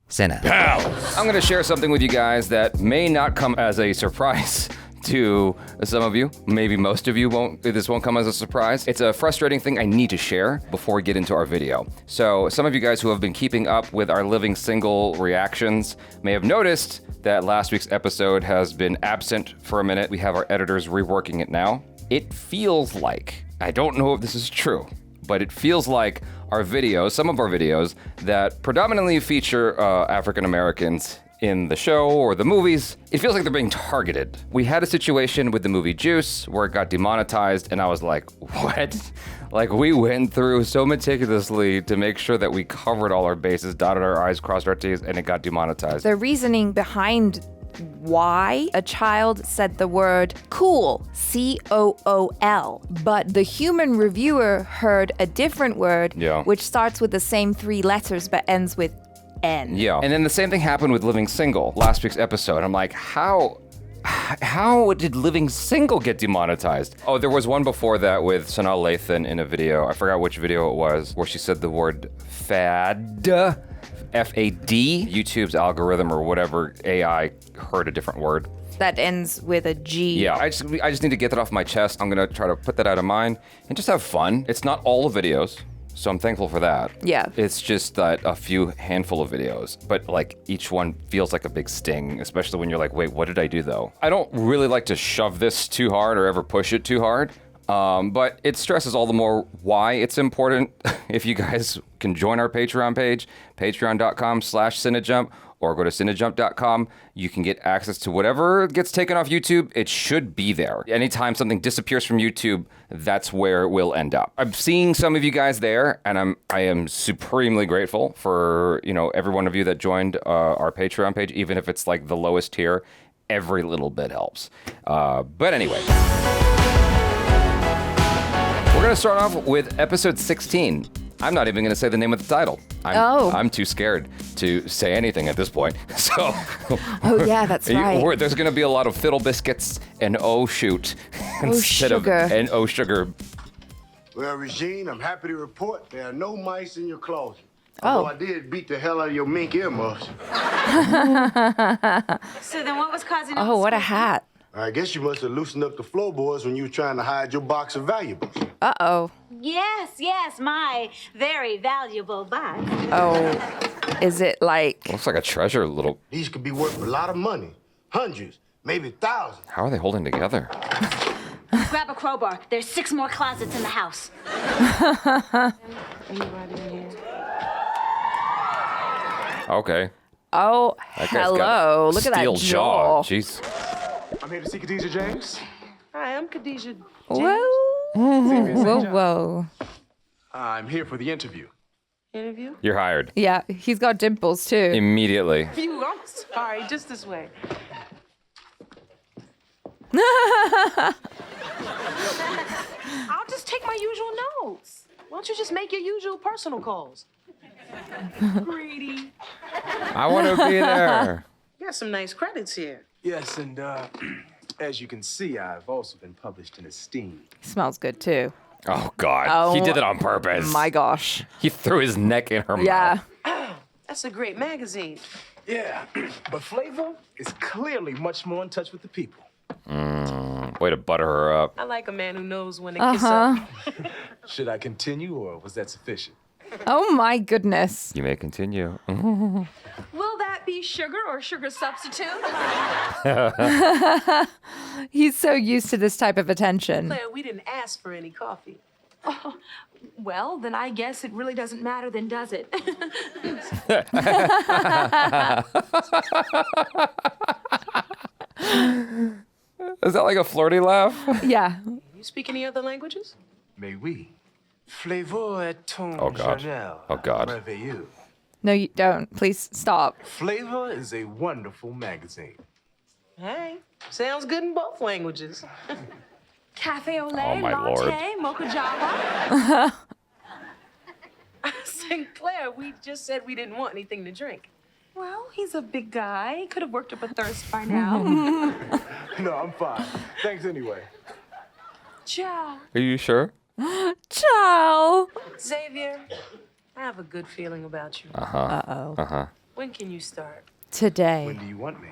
Cinna. I'm going to share something with you guys that may not come as a surprise to some of you. Maybe most of you won't. This won't come as a surprise. It's a frustrating thing I need to share before we get into our video. So some of you guys who have been keeping up with our Living Single reactions may have noticed that last week's episode has been absent for a minute. We have our editors reworking it now. It feels like, I don't know if this is true, but it feels like our videos, some of our videos that predominantly feature African Americans in the show or the movies, it feels like they're being targeted. We had a situation with the movie Juice where it got demonetized, and I was like, what? Like, we went through so meticulously to make sure that we covered all our bases, dotted our I's, crossed our T's, and it got demonetized. The reasoning behind why a child said the word cool, C-O-O-L, but the human reviewer heard a different word, which starts with the same three letters but ends with N. Yeah, and then the same thing happened with Living Single, last week's episode. I'm like, how did Living Single get demonetized? Oh, there was one before that with Sanaa Lathan in a video. I forgot which video it was, where she said the word fad. F-A-D. YouTube's algorithm or whatever AI heard a different word. That ends with a G. Yeah, I just need to get that off my chest. I'm gonna try to put that out of mind and just have fun. It's not all the videos, so I'm thankful for that. Yeah. It's just that a few handful of videos, but like each one feels like a big sting, especially when you're like, wait, what did I do though? I don't really like to shove this too hard or ever push it too hard. But it stresses all the more why it's important. If you guys can join our Patreon page, patreon.com/cinejump, or go to cinejump.com, you can get access to whatever gets taken off YouTube. It should be there. Anytime something disappears from YouTube, that's where it will end up. I'm seeing some of you guys there, and I am supremely grateful for, every one of you that joined our Patreon page, even if it's like the lowest tier. Every little bit helps. But anyway. We're going to start off with episode 16. I'm not even going to say the name of the title. I'm too scared to say anything at this point. So. Oh, yeah, that's right. There's going to be a lot of fiddle biscuits and oh shoot. Instead sugar. And oh sugar. Well, Regine, I'm happy to report there are no mice in your closet. Oh. Although I did beat the hell out of your mink earmuffs. So then what was causing Oh, what a hat. I guess you must have loosened up the floorboards when you were trying to hide your box of valuables. Uh-oh. Yes, my very valuable box. Oh, is it like... Looks like a treasure little... These could be worth a lot of money. Hundreds, maybe thousands. How are they holding together? Grab a crowbar. There's 6 more closets in the house. Anybody in here? Okay. Oh, That guy's got hello. Look at that steel jaw. Jeez. I'm here to see Khadijah James. Hi, I'm Khadijah James. Whoa. I'm here for the interview. Interview? You're hired. Yeah, he's got dimples too. Immediately. I'm sorry, just this way. I'll just take my usual notes. Why don't you just make your usual personal calls? Greedy. I want to be there. You got some nice credits here. Yes, and as you can see, I've also been published in Esteem. Smells good too. Oh, God. Oh, he did it on purpose. My gosh. He threw his neck in her Yeah. mouth. That's a great magazine. Yeah, but Flavor is clearly much more in touch with the people. Way to butter her up. I like a man who knows when to kiss up. Should I continue, or was that sufficient? Oh my goodness. You may continue. Will that be sugar or sugar substitute? He's so used to this type of attention. Claire, we didn't ask for any coffee. Oh, well, then I guess it really doesn't matter then, does it? Is that like a flirty laugh? Yeah. You speak any other languages? Mais oui. Flavor est ton Oh, God. journal. Oh, God. Merveilleux. No, you don't. Please stop. Flavor is a wonderful magazine. Hey, sounds good in both languages. Cafe au lait, Oh, my latte, mocha java. Synclaire, we just said we didn't want anything to drink. Well, he's a big guy. He could have worked up a thirst by now. No, I'm fine. Thanks anyway. Ciao. Are you sure? Ciao. Xavier, I have a good feeling about you. Uh-oh. When can you start? Today. When do you want me?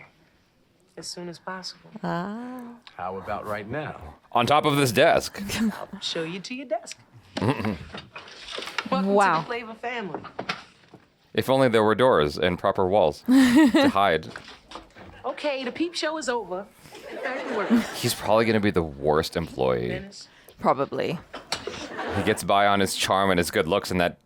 As soon as possible. How about right now? On top of this desk. I'll show you to your desk. Welcome Wow. to the Flavor family. If only there were doors and proper walls to hide. Okay, the peep show is over. Get back to work. He's probably going to be the worst employee. Dennis. Probably. He gets by on his charm and his good looks and that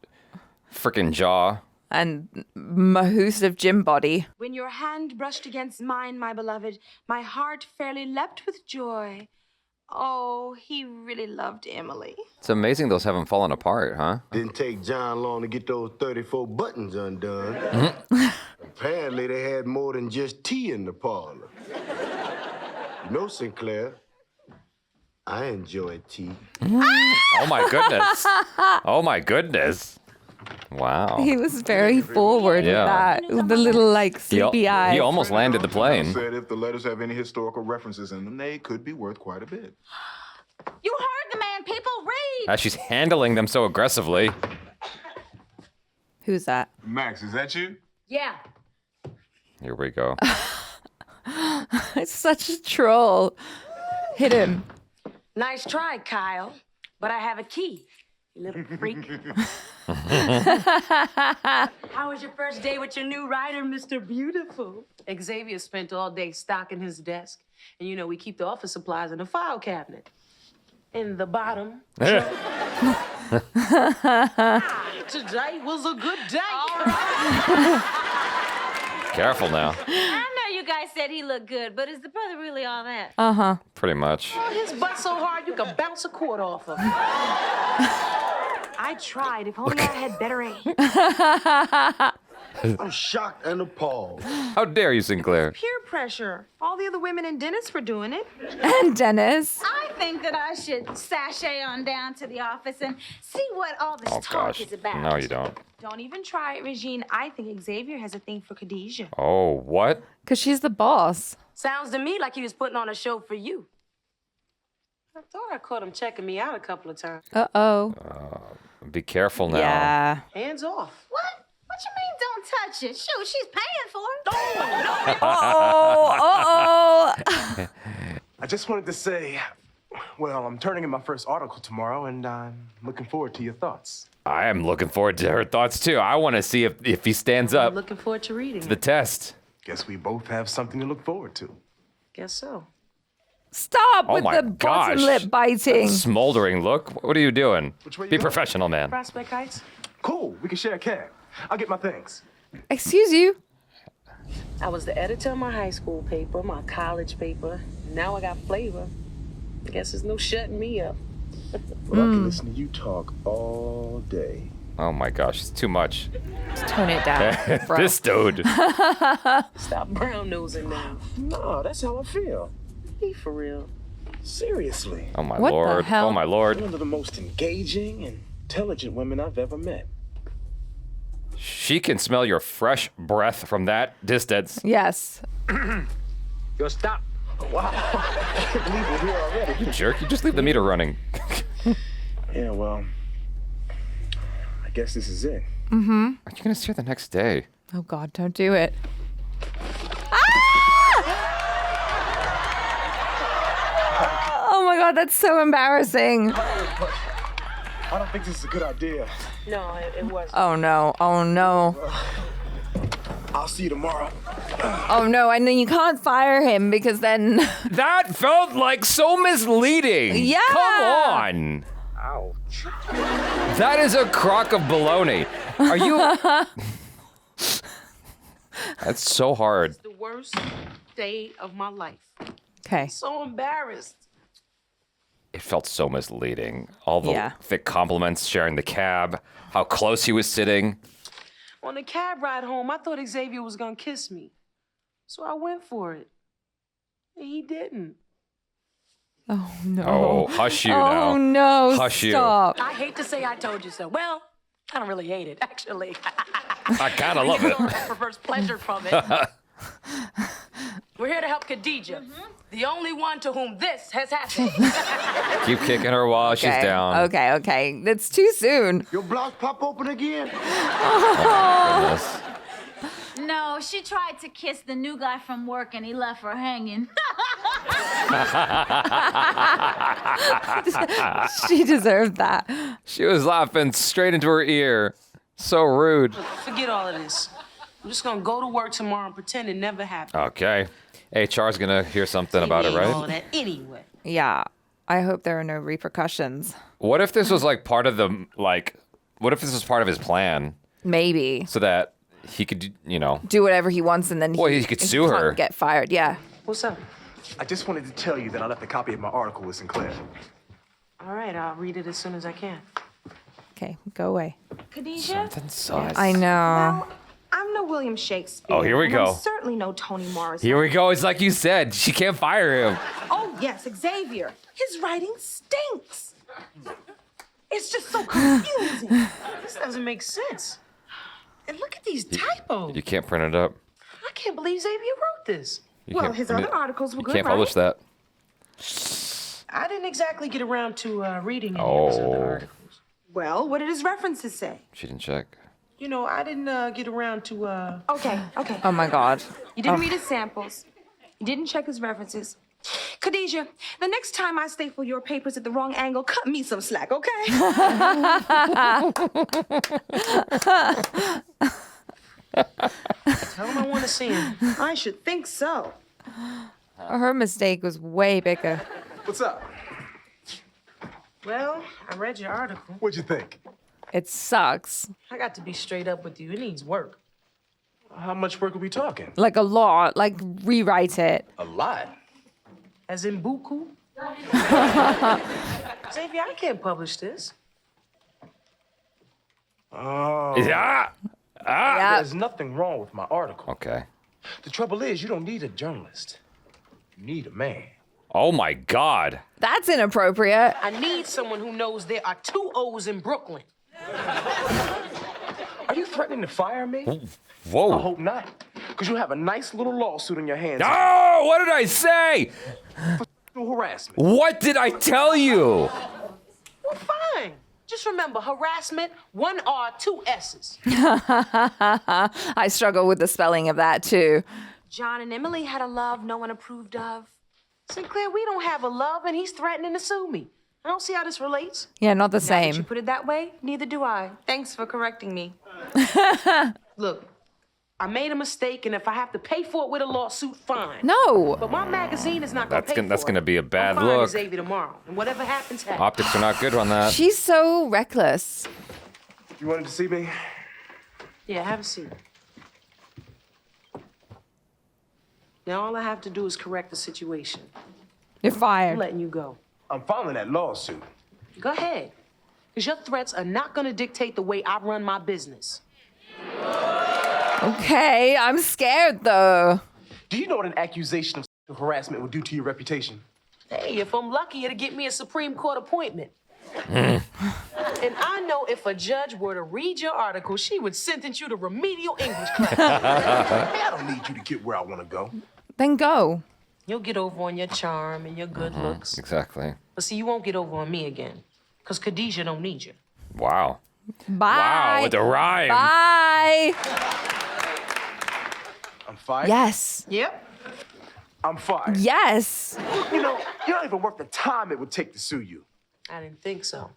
frickin' jaw. And mahoosive gym body. When your hand brushed against mine, my beloved, my heart fairly leapt with joy. Oh, he really loved Emily. It's amazing those haven't fallen apart, huh? Didn't take John long to get those 34 buttons undone. Apparently, they had more than just tea in the parlor. You know, Synclaire, I enjoy tea. Oh my goodness. Oh my goodness. Wow. He was very forward with that. With the little, like, sleepy eyes. He almost landed the plane. Said if the letters have any historical references in them, they could be worth quite a bit. You heard the man, people. Read. As she's handling them so aggressively. Who's that? Max, is that you? Yeah. Here we go. It's such a troll. Hit him. Nice try, Kyle. But I have a key. You little freak. How was your first day with your new writer, Mr. Beautiful? Xavier spent all day stocking his desk. And you know, we keep the office supplies in the file cabinet. In the bottom. Today was a good day. Careful now. I know you guys said he looked good, but is the brother really all that? Uh-huh. Pretty much. Oh, his butt so hard you could bounce a quart off of. I tried. If only I had better aim. I'm shocked and appalled. How dare you, Synclaire? Peer pressure. All the other women in Dennis were doing it. And Dennis. I think that I should sashay on down to the office and see what all this Oh, talk gosh. is about. No, you don't. Don't even try it, Regine. I think Xavier has a thing for Khadijah. Oh, what? Because she's the boss. Sounds to me like he was putting on a show for you. I thought I caught him checking me out a couple of times. Uh-oh. Be careful now. Yeah. Hands off. What? What you mean don't touch it? Shoot, she's paying for it. Uh-oh. I just wanted to say, well, I'm turning in my first article tomorrow, and I'm looking forward to your thoughts. I am looking forward to her thoughts, too. I want to see if he stands I'm up looking forward to reading to the it. test. Guess we both have something to look forward to. Guess so. Stop Oh with my the bottom gosh. lip biting. Smoldering look. What are you doing? Which way you Be going? professional, man. Prospect Heights? Cool, we can share a cab. I'll get my things. Excuse you? I was the editor of my high school paper, my college paper. Now I got flavor. I guess there's no shutting me up. Well, I can listen to you talk all day. Oh my gosh, it's too much. Just tone it down, bro. This dude. Stop brown nosing now. No, that's how I feel. Be for real. Seriously. Oh my What the lord. hell? Oh my lord. One of the most engaging and intelligent women I've ever met. She can smell your fresh breath from that distance. Yes. Yo, stop. Wow. I can't believe we're here already. You jerk. You just leave the meter running. Yeah, well, I guess this is it. Are you going to see her the next day? Oh, God, don't do it. Oh, my God, that's so embarrassing. I don't think this is a good idea. No, it wasn't. Oh, no. Oh, no. I'll see you tomorrow. Oh, no. And then you can't fire him because then... That felt like so misleading. Yeah. Come on. Ouch. That is a crock of baloney. Are you... That's so hard. The worst day of my life. Okay. So embarrassed. It felt so misleading. All the Yeah. thick compliments, sharing the cab, how close he was sitting. On the cab ride home, I thought Xavier was gonna kiss me. So I went for it. And he didn't. Oh, no. Oh, hush you now. Oh, no. Hush you. Stop. I hate to say I told you so. Well, I don't really hate it, actually. I kind of love it. Reverse pleasure from it. We're here to help Khadijah, the only one to whom this has happened. Keep kicking her while she's Okay. down. Okay. That's too soon. Your blouse pop open again? Goodness. No, she tried to kiss the new guy from work and he left her hanging. She deserved that. She was laughing straight into her ear. So rude. Forget all of this. I'm just gonna go to work tomorrow and pretend it never happened. Okay. HR's gonna hear something about it, All of right? that anyway. Yeah. I hope there are no repercussions. What if this was like part of the, like, what if this was part of his plan? Maybe. So that he could, you know. Do whatever he wants and then he could sue can't her. Get fired, yeah. What's up? I just wanted to tell you that I left a copy of my article with Synclaire. All right, I'll read it as soon as I can. Okay, go away. Khadijah? Something sus. I know. Well, I'm no William Shakespeare. Oh, here we and go. I'm certainly no Toni Morrison. Here we go. It's like you said. She can't fire him. Oh, yes, Xavier. His writing stinks. It's just so confusing. This doesn't make sense. And look at these typos. You can't print it up. I can't believe Xavier wrote this. You Well, can't his print other it. articles were You good, can't right? publish that. I didn't exactly get around to reading any Oh. of his other articles. Well, what did his references say? She didn't check. You know, I didn't get around to Okay. Oh my God. You didn't read his samples. You didn't check his references. Khadijah, the next time I staple your papers at the wrong angle, cut me some slack, okay? Tell him I want to see him. I should think so. Her mistake was way bigger. What's up? Well, I read your article. What'd you think? It sucks. I got to be straight up with you. It needs work. How much work are we talking? Like a lot. Like rewrite it. A lot. As in buku? Xavier, I can't publish this. Oh. Yeah. Ah. There's nothing wrong with my article. Okay. The trouble is, you don't need a journalist. You need a man. Oh my God. That's inappropriate. I need someone who knows there are 2 O's in Brooklyn. Are you threatening to fire me? Whoa. I hope not. Because you'll have a nice little lawsuit on your hands. Oh, what did I say? For harassment. What did I tell you? Well, fine. Just remember, harassment, 1 R, 2 S's. I struggle with the spelling of that too. John and Emily had a love no one approved of. Synclaire, we don't have a love, and he's threatening to sue me. I don't see how this relates. Yeah, not the Now that you same. put it that way, neither do I. Thanks for correcting me. Look, I made a mistake, and if I have to pay for it with a lawsuit, fine. No. But my magazine is not going to pay for it. That's gonna be a bad I'm firing look. Xavier tomorrow, and whatever happens, happens. Optics are not good on that. She's so reckless. You wanted to see me? Yeah, have a seat. Now all I have to do is correct the situation. You're I'm fired. letting you go. I'm filing that lawsuit. Go ahead. Because your threats are not going to dictate the way I run my business. Okay, I'm scared though. Do you know what an accusation of sexual harassment will do to your reputation? Hey, if I'm lucky, it'll get me a Supreme Court appointment. And I know if a judge were to read your article, she would sentence you to remedial English class. Hey, I don't need you to get where I want to go. Then go. You'll get over on your charm and your good looks. Exactly. But see, you won't get over on me again. Because Khadijah don't need you. Wow. Bye. Wow, with the rhyme. Bye. I'm fired? Yes. Yep. I'm fired. Yes. You know, you're not even worth the time it would take to sue you. I didn't think so.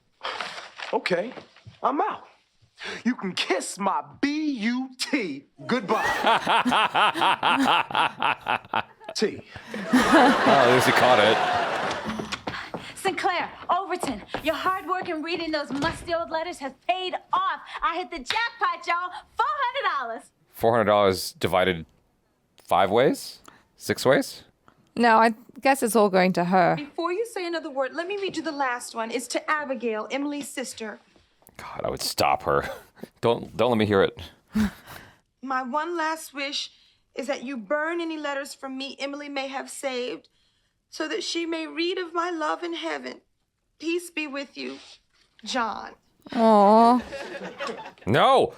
Okay, I'm out. You can kiss my B-U-T goodbye. T. Oh, at least he caught it. Synclaire, Overton, your hard work in reading those musty old letters has paid off. I hit the jackpot, y'all. $400. $400 divided 5 ways? 6 ways? No, I guess it's all going to her. Before you say another word, let me read you the last one. It's to Abigail, Emily's sister. God, I would stop her. Don't let me hear it. My one last wish is that you burn any letters from me Emily may have saved, so that she may read of my love in heaven. Peace be with you, John. Aww. No,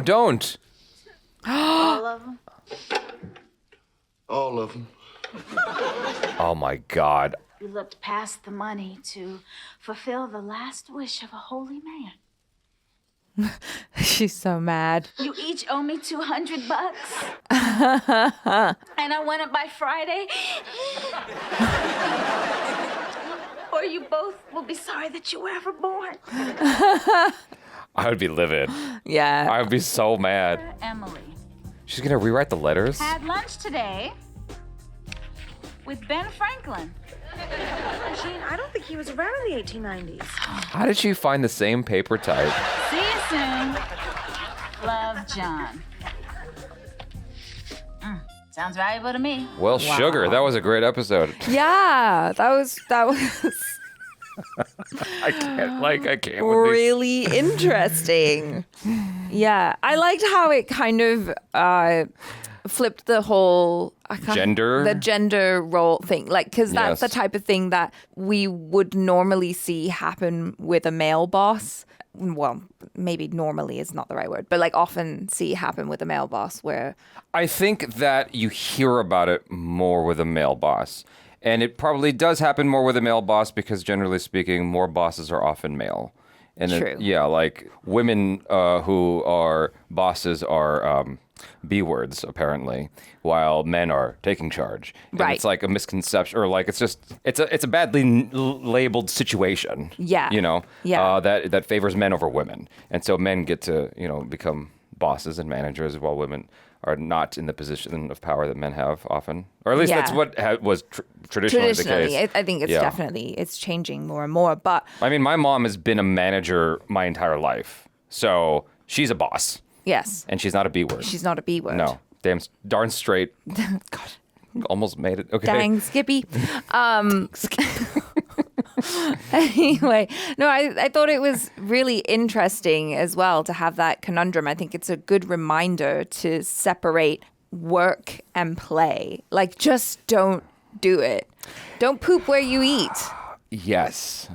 don't. All of them. All of them. Oh my God. You looked past the money to fulfill the last wish of a holy man. She's so mad. You each owe me $200. And I want it by Friday. Or you both will be sorry that you were ever born. I would be livid. Yeah. I would be so mad. Emily. She's going to rewrite the letters? Had lunch today with Ben Franklin. Regine, I don't think he was around in the 1890s. How did she find the same paper type? See you soon. Love, John. Sounds valuable to me. Well, sugar. That was a great episode. Yeah, that was I can't with these. really interesting. Yeah, I liked how it kind of flipped the whole gender role thing, like, because that's Yes. the type of thing that we would normally see happen with a male boss. Well, maybe normally is not the right word, but like often see happen with a male boss where I think that you hear about it more with a male boss. And it probably does happen more with a male boss because generally speaking, more bosses are often male. And True. Like women who are bosses are B words apparently, while men are taking charge. And Right. It's like a misconception, or like it's a badly labeled situation. Yeah. You know. Yeah. That favors men over women, and so men get to become bosses and managers while women are not in the position of power that men have often, or at least that's what was traditionally the case. I think it's definitely it's changing more and more. But I mean, my mom has been a manager my entire life, so she's a boss. yes, And she's not a B word. she's not a B word. No. Darn straight. God, almost made it. Okay. Dang, Skippy. Anyway, no, I thought it was really interesting as well to have that conundrum. I think it's a good reminder to separate work and play. Like, just don't do it. Don't poop where you eat. Yes,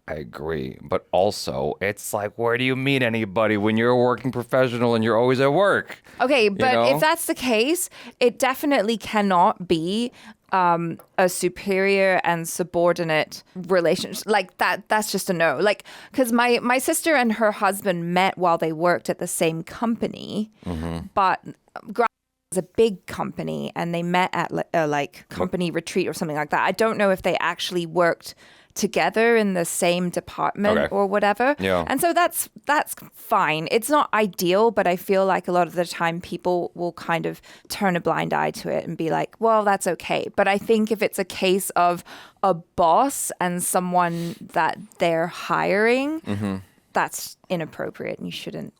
I agree. But also, it's like, where do you meet anybody when you're a working professional and you're always at work? Okay, but know? if that's the case, it definitely cannot be a superior and subordinate relationship. Like that's just a no. Like, because my sister and her husband met while they worked at the same company, but was a big company and they met at a company retreat or something like that. I don't know if they actually worked together in the same department or whatever. Yeah. And so that's fine. It's not ideal, but I feel like a lot of the time people will kind of turn a blind eye to it and be like, well, that's okay. But I think if it's a case of a boss and someone that they're hiring, that's inappropriate and you shouldn't.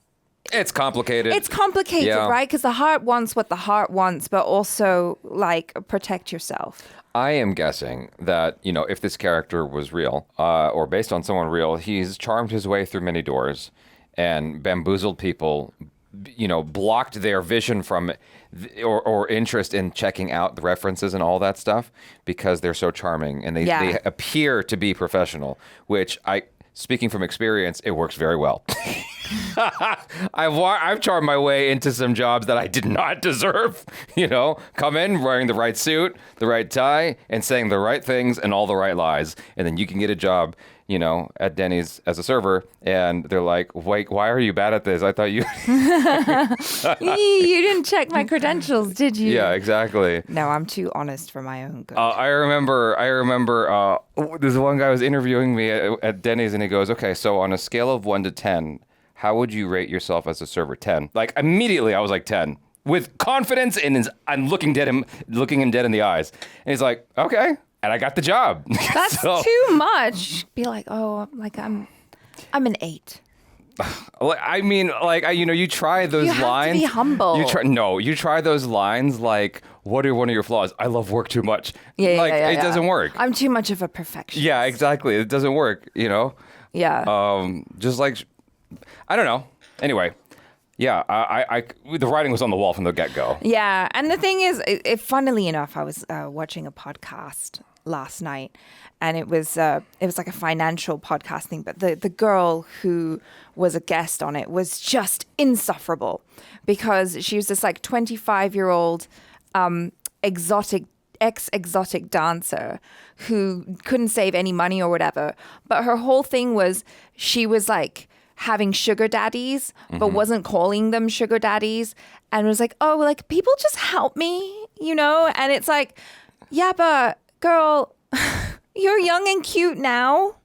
It's complicated. It's complicated, right? Because the heart wants what the heart wants, but also like protect yourself. I am guessing that, if this character was real or based on someone real, he's charmed his way through many doors and bamboozled people, blocked their vision from or interest in checking out the references and all that stuff because they're so charming and they appear to be professional, which speaking from experience, it works very well. I've charmed my way into some jobs that I did not deserve. Come in wearing the right suit, the right tie, and saying the right things and all the right lies. And then you can get a job, at Denny's as a server. And they're like, wait, why are you bad at this? I thought you... You didn't check my credentials, did you? Yeah, exactly. No, I'm too honest for my own good. I remember this one guy was interviewing me at Denny's and he goes, okay, so on a scale of 1 to 10, how would you rate yourself as a server? 10. Like immediately I was like 10 with confidence and I'm looking him dead in the eyes. And he's like, okay. And I got the job. That's too much. Be like, oh, like I'm an 8. I mean, you try those lines. You have to be humble. You try those lines like, what are one of your flaws? I love work too much. It doesn't work. I'm too much of a perfectionist. Yeah, exactly. It doesn't work, Yeah. Just like, I don't know. Anyway, yeah, the writing was on the wall from the get-go. Yeah, and the thing is, funnily enough, I was watching a podcast last night, and it was like a financial podcast thing, but the girl who was a guest on it was just insufferable because she was this like 25-year-old exotic dancer who couldn't save any money or whatever. But her whole thing was she was like having sugar daddies, but wasn't calling them sugar daddies, and was like, oh, like, people just help me, you know? And it's like, yeah, but girl, you're young and cute now,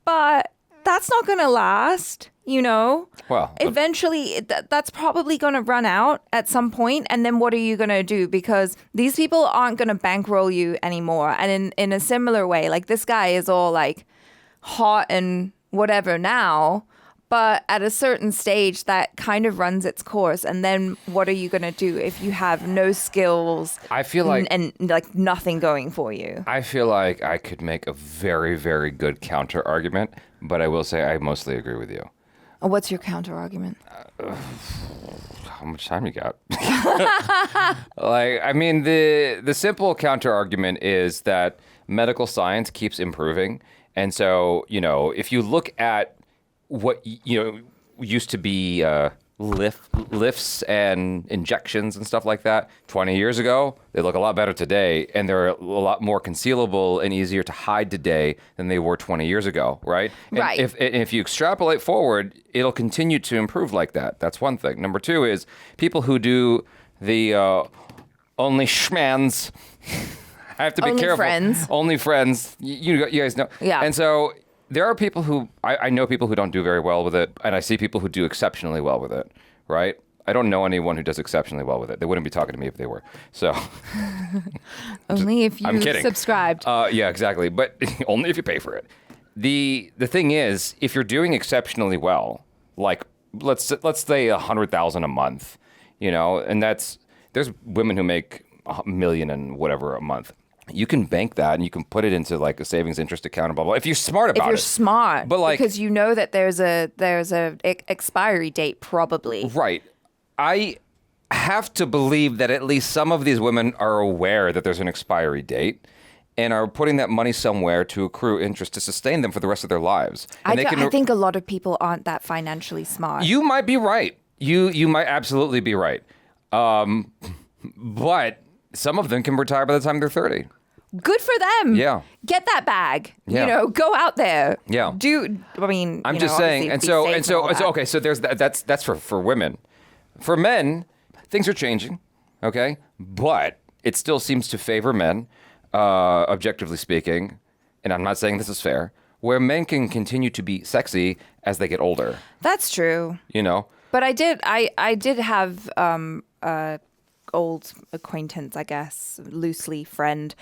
but that's not going to last, you know? Well, eventually that's probably going to run out at some point. And then what are you going to do? Because these people aren't going to bankroll you anymore. And in a similar way, like, this guy is all like hot and whatever now, but at a certain stage that kind of runs its course. And then what are you going to do if you have no skills? I feel like and like nothing going for you. I feel like I could make a very, very good counter argument, but I will say I mostly agree with you. What's your counter argument? How much time you got? Like, I mean, the simple counter argument is that medical science keeps improving. And so, you know, if you look at what, you know, used to be lifts and injections and stuff like that 20 years ago, they look a lot better today, and they're a lot more concealable and easier to hide today than they were 20 years ago, right? Right. And if you extrapolate forward, it'll continue to improve like that. That's one thing. Number two is people who do the only schmans. I have to be Only careful. friends. Only friends. You guys know. Yeah. And so there are people who, I know people who don't do very well with it, and I see people who do exceptionally well with it, right? I don't know anyone who does exceptionally well with it. They wouldn't be talking to me if they were. So Only if I'm you kidding. subscribed. Yeah, exactly. But only if you pay for it. The thing is, if you're doing exceptionally well, like let's say $100,000 a month, you know, and there's women who make $1 million and whatever a month. You can bank that and you can put it into like a savings interest account, blah, blah, blah, if you're smart about it. If you're smart, but like, because you know that there's a expiry date probably. Right. I have to believe that at least some of these women are aware that there's an expiry date and are putting that money somewhere to accrue interest to sustain them for the rest of their lives. And I think a lot of people aren't that financially smart. You might be right. You might absolutely be right. But some of them can retire by the time they're 30. Good for them. Yeah. Get that bag. Yeah. You know, go out there. Yeah. I mean, I'm you just know, saying, and obviously so be safe and all that. okay, so there's that's for women. For men, things are changing, okay? But it still seems to favor men, objectively speaking, and I'm not saying this is fair, where men can continue to be sexy as they get older. That's true. You know? But I did have old acquaintance, I guess, loosely friend,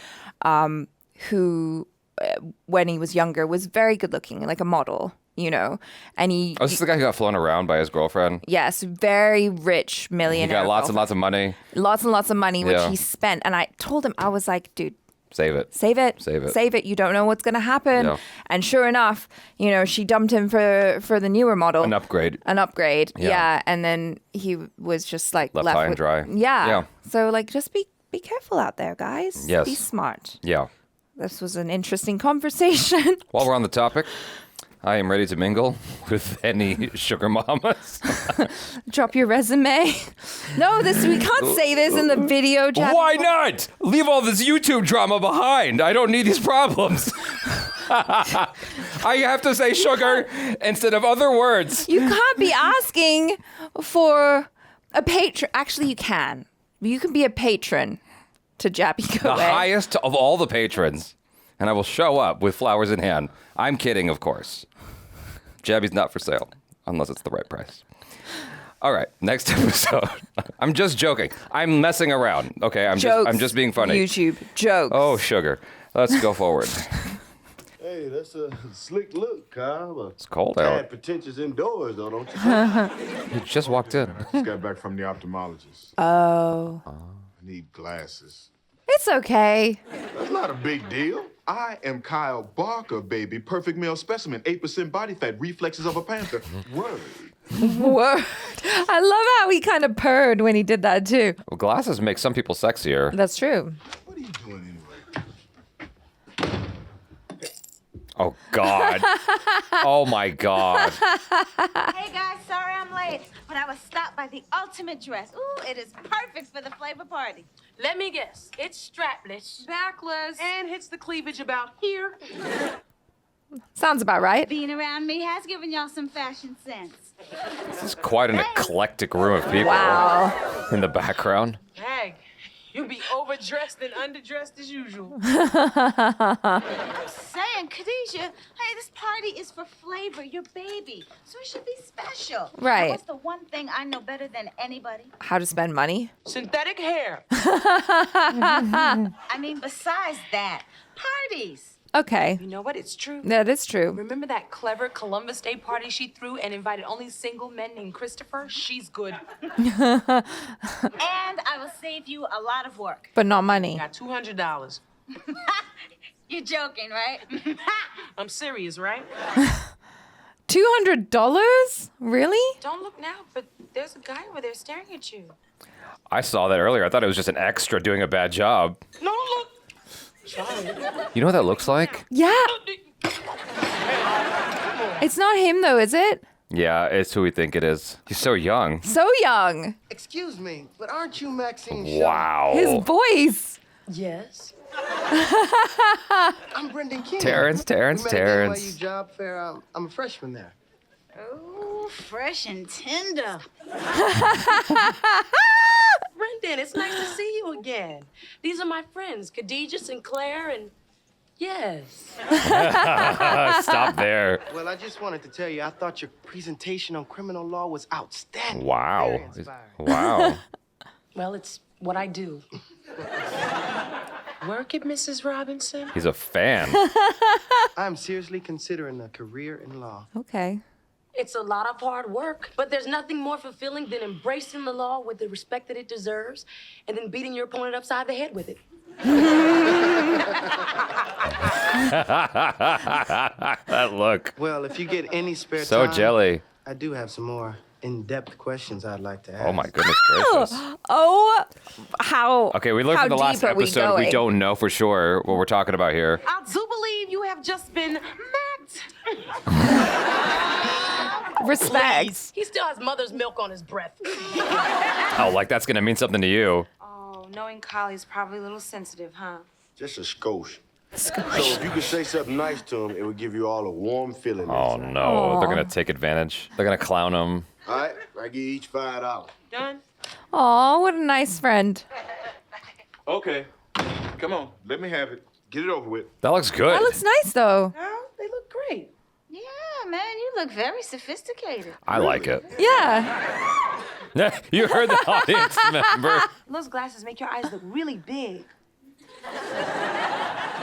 who, when he was younger, was very good looking, like a model, you know. And he... Oh, is this the guy who got flown around by his girlfriend? Yes, very rich millionaire. He got lots and lots of money. Lots and lots of money, which Yeah. he spent. And I told him, I was like, dude, Save it. save it. Save it. Save it. You don't know what's going to happen. Yeah. And sure enough, you know, she dumped him for the newer model. An upgrade. Yeah. And then he was just like Left left high and with, dry. Yeah. Yeah. So like, just be careful out there, guys. Yes. Be smart. Yeah. This was an interesting conversation. While we're on the topic, I am ready to mingle with any sugar mamas. Drop your resume. No, we can't say this in the video, Jaby. Why not? Leave all this YouTube drama behind. I don't need these problems. I have to say sugar instead of other words. You can't be asking for a patron. Actually, you can. You can be a patron to Jaby Koay. The highest of all the patrons. And I will show up with flowers in hand. I'm kidding, of course. Jaby's not for sale, unless it's the right price. All right, next episode. I'm just joking. I'm messing around. Okay, I'm just being funny. YouTube jokes. Oh, sugar. Let's go forward. Hey, that's a slick look, Kyle. It's cold out. Bad pretentious indoors, though, don't you? You just walked in. Just got back from the ophthalmologist. Oh. I need glasses. It's okay. That's not a big deal. I am Kyle Barker, baby. Perfect male specimen. 8% body fat. Reflexes of a panther. Word. Word. I love how he kind of purred when he did that too. Well, glasses make some people sexier. That's true. What are you doing anyway? Oh, God. Oh, my God. Hey guys, sorry I'm late, but I was stopped by the ultimate dress. Ooh, it is perfect for the flavor party. Let me guess. It's strapless, Backless. and hits the cleavage about here. Sounds about right. Being around me has given y'all some fashion sense. This is quite an eclectic room of people. Wow. In the background. Hey, you be overdressed and underdressed as usual. I'm saying, Khadijah, hey, this party is for flavor, your baby. So it should be special. Right. What's the one thing I know better than anybody? How to spend money? Synthetic hair. I mean, besides that, parties. Okay. You know what? It's true. That is true. Remember that clever Columbus Day party she threw and invited only single men named Christopher? She's good. And I will save you a lot of work. But not money. Got $200. You're joking, right? I'm serious, right? $200? Really? Don't look now, but there's a guy over there staring at you. I saw that earlier. I thought it was just an extra doing a bad job. No, look. You know what that looks like? Yeah. It's not him though, is it? Yeah, it's who we think it is. He's so young. So young. Excuse me, but aren't you Maxine Shaw? Wow. His voice. Yes. I'm Brendan King. Terrence. We met again by your job fair. I'm a freshman there. Oh, fresh and tender. Brendan, it's nice to see you again. These are my friends, Khadijah, Synclaire, and yes. Stop there. Well, I just wanted to tell you, I thought your presentation on criminal law was outstanding. Wow. Very inspiring. Wow. Well, it's what I do. Work it, Mrs. Robinson? He's a fan. I'm seriously considering a career in law. Okay. It's a lot of hard work, but there's nothing more fulfilling than embracing the law with the respect that it deserves and then beating your opponent upside the head with it. That look. Well, if you get any spare So time, jelly. I do have some more in-depth questions I'd like to ask. Oh my goodness gracious. Oh, how? Okay, we learned how from the last deep are we episode we going? don't know for sure what we're talking about here. I do believe you have just been met. Respect. Please. He still has mother's milk on his breath. Oh, like that's gonna mean something to you. Oh, knowing Collie's probably a little sensitive, huh? Just a skosh. So if you could say something nice to him, it would give you all a warm feeling. Oh inside. no, they're gonna take advantage. They're gonna clown him. All right, I give you each $5. Done? Aw, what a nice friend. Okay. Come on, let me have it. Get it over with. That looks good. That looks nice though. Oh, they look great. Yeah, man, you look very sophisticated. I like it. Yeah. You heard the audience member. Those glasses make your eyes look really big.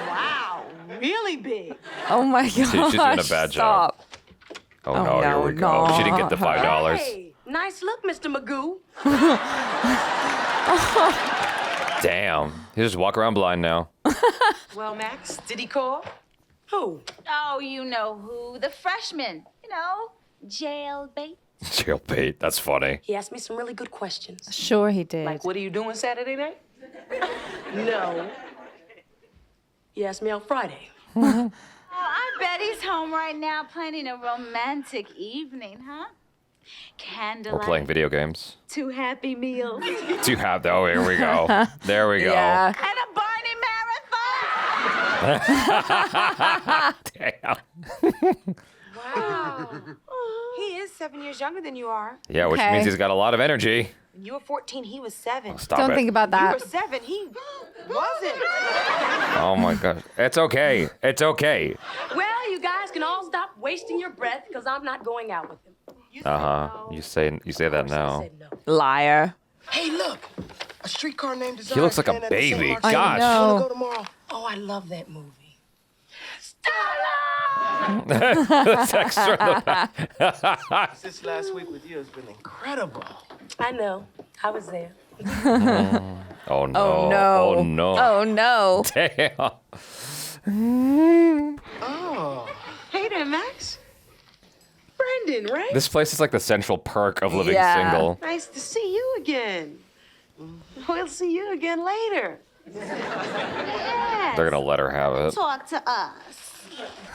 Wow, really big. Oh my gosh. She's doing a bad job. Stop. Oh no, here we go. no. She didn't get the $5. Hey, nice look, Mr. Magoo. Damn. He just walk around blind now. Well, Max, did he call? Who? Oh, you know who? The freshman. You know, jailbait. Jailbait. That's funny. He asked me some really good questions. Sure he did. Like, what are you doing Saturday night? No. He asked me out Friday. Oh, I bet he's home right now planning a romantic evening, huh? Candlelight. We're playing video games. 2 happy meals. Do you have that? Oh, here we go. There we go. Yeah. And a Barney marathon. Damn. Wow. He is 7 years younger than you are. Yeah, which Okay. means he's got a lot of energy. When you were 14, he was 7. Stop Don't it. think about You that. were 7, he wasn't. Oh my gosh. It's okay. It's okay. Well, you guys can all stop wasting your breath because I'm not going out with him. Uh-huh. You say that I now. said no. Liar. Hey, look! A streetcar named Desire. He looks like a playing at the St. baby. Mark's. I Gosh. know. Wanna go tomorrow? Oh, I love that movie. That's extra in the back. This last week with you has been incredible. I know. I was there. Oh no. Oh no. Oh no. Oh no. Damn. Oh. Hey there, Max. Brendan, right? This place is like the central perk of living Yeah. single. Nice to see you again. We'll see you again later. Yes. They're gonna let her have it. Talk to us.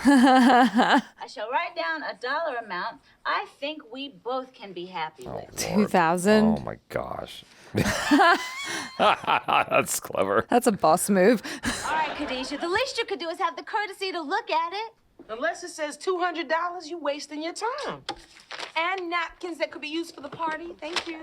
I shall write down a dollar amount I think we both can be happy with. Lord. 2,000. Oh my gosh. That's clever. That's a boss move. All right, Khadijah, the least you could do is have the courtesy to look at it. Unless it says $200, you wasting your time. And napkins that could be used for the party. Thank you.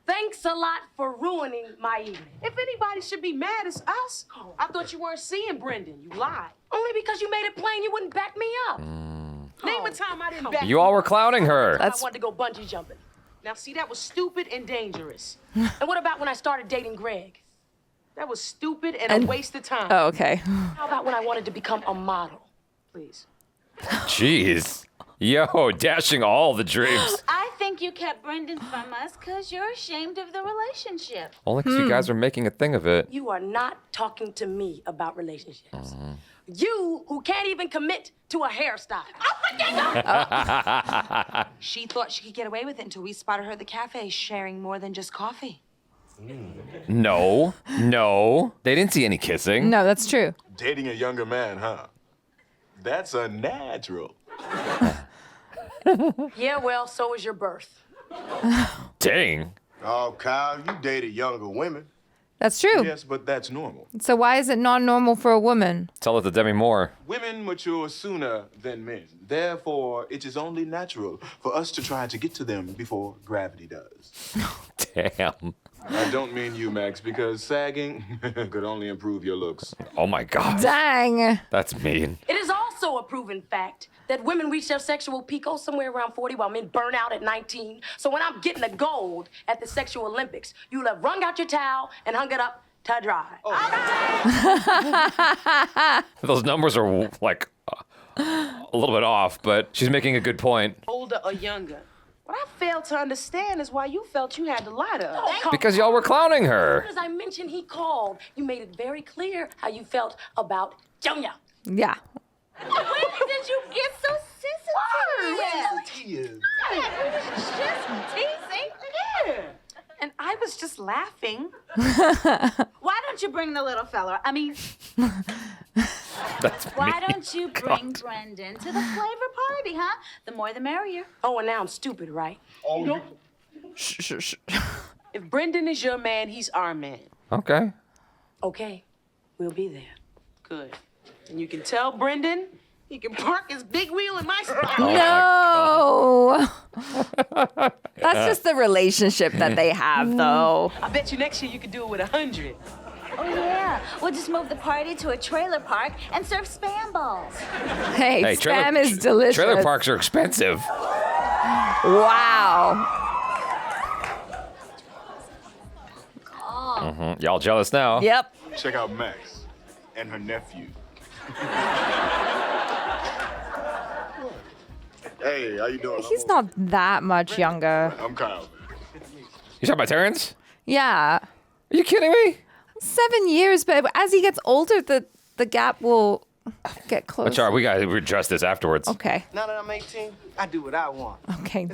Thanks a lot for ruining my evening. If anybody should be mad, it's us. I thought you weren't seeing Brendan. You lied. Only because you made it plain you wouldn't back me up. Name a time I didn't back You all were clowning her. I wanted to go bungee jumping. Now, see, that was stupid and dangerous. And what about when I started dating Greg? That was stupid and a waste of time. Oh, okay. How about when I wanted to become a model? Please. Jeez. Yo, dashing all the dreams. I think you kept Brendan from us because you're ashamed of the relationship. Only because you guys are making a thing of it. You are not talking to me about relationships. You who can't even commit to a hairstyle. She thought she could get away with it until we spotted her at the cafe sharing more than just coffee. No. They didn't see any kissing. No, that's true. Dating a younger man, huh? That's unnatural. Yeah, well, so was your birth. Dang. Oh, Kyle, you dated younger women. That's true. Yes, but that's normal. So why is it not normal for a woman? Tell it to Demi Moore. Women mature sooner than men. Therefore, it is only natural for us to try to get to them before gravity does. Damn. I don't mean you, Max, because sagging could only improve your looks. Oh my God. Dang. That's mean. It is also a proven fact that women reach their sexual peak somewhere around 40 while men burn out at 19. So when I'm getting the gold at the sexual Olympics, you'll have wrung out your towel and hung it up to dry. Those numbers are like a little bit off, but she's making a good point. Older or younger. What I failed to understand is why you felt you had to lie to us. Because y'all were clowning her. As I mentioned, he called. You made it very clear how you felt about Junior. Yeah. When did you get so sensitive? Just teasing. Yeah. And I was just laughing. Why don't you bring the little fella? I mean, That's why mean. don't you bring Brendan to the flavor party, huh? The more the merrier. Oh, and now I'm stupid, right? Oh, Shh. If Brendan is your man, he's our man. Okay. Okay, we'll be there. Good. And you can tell Brendan he can park his big wheel in my spot. No. That's just the relationship that they have, though. I bet you next year you could do it with 100. Oh, yeah. We'll just move the party to a trailer park and serve Spam balls. Hey, Spam is delicious. Trailer parks are expensive. Wow. Y'all jealous now? Yep. check out Max and her nephew. Hey, how you doing? He's not that much younger. I'm Kyle. You talking about Terrence? Yeah. Are you kidding me? 7 years, but as he gets older, the gap will get closer. That's all right. We got to address this afterwards. Okay. Now that I'm 18, I do what I want. Okay.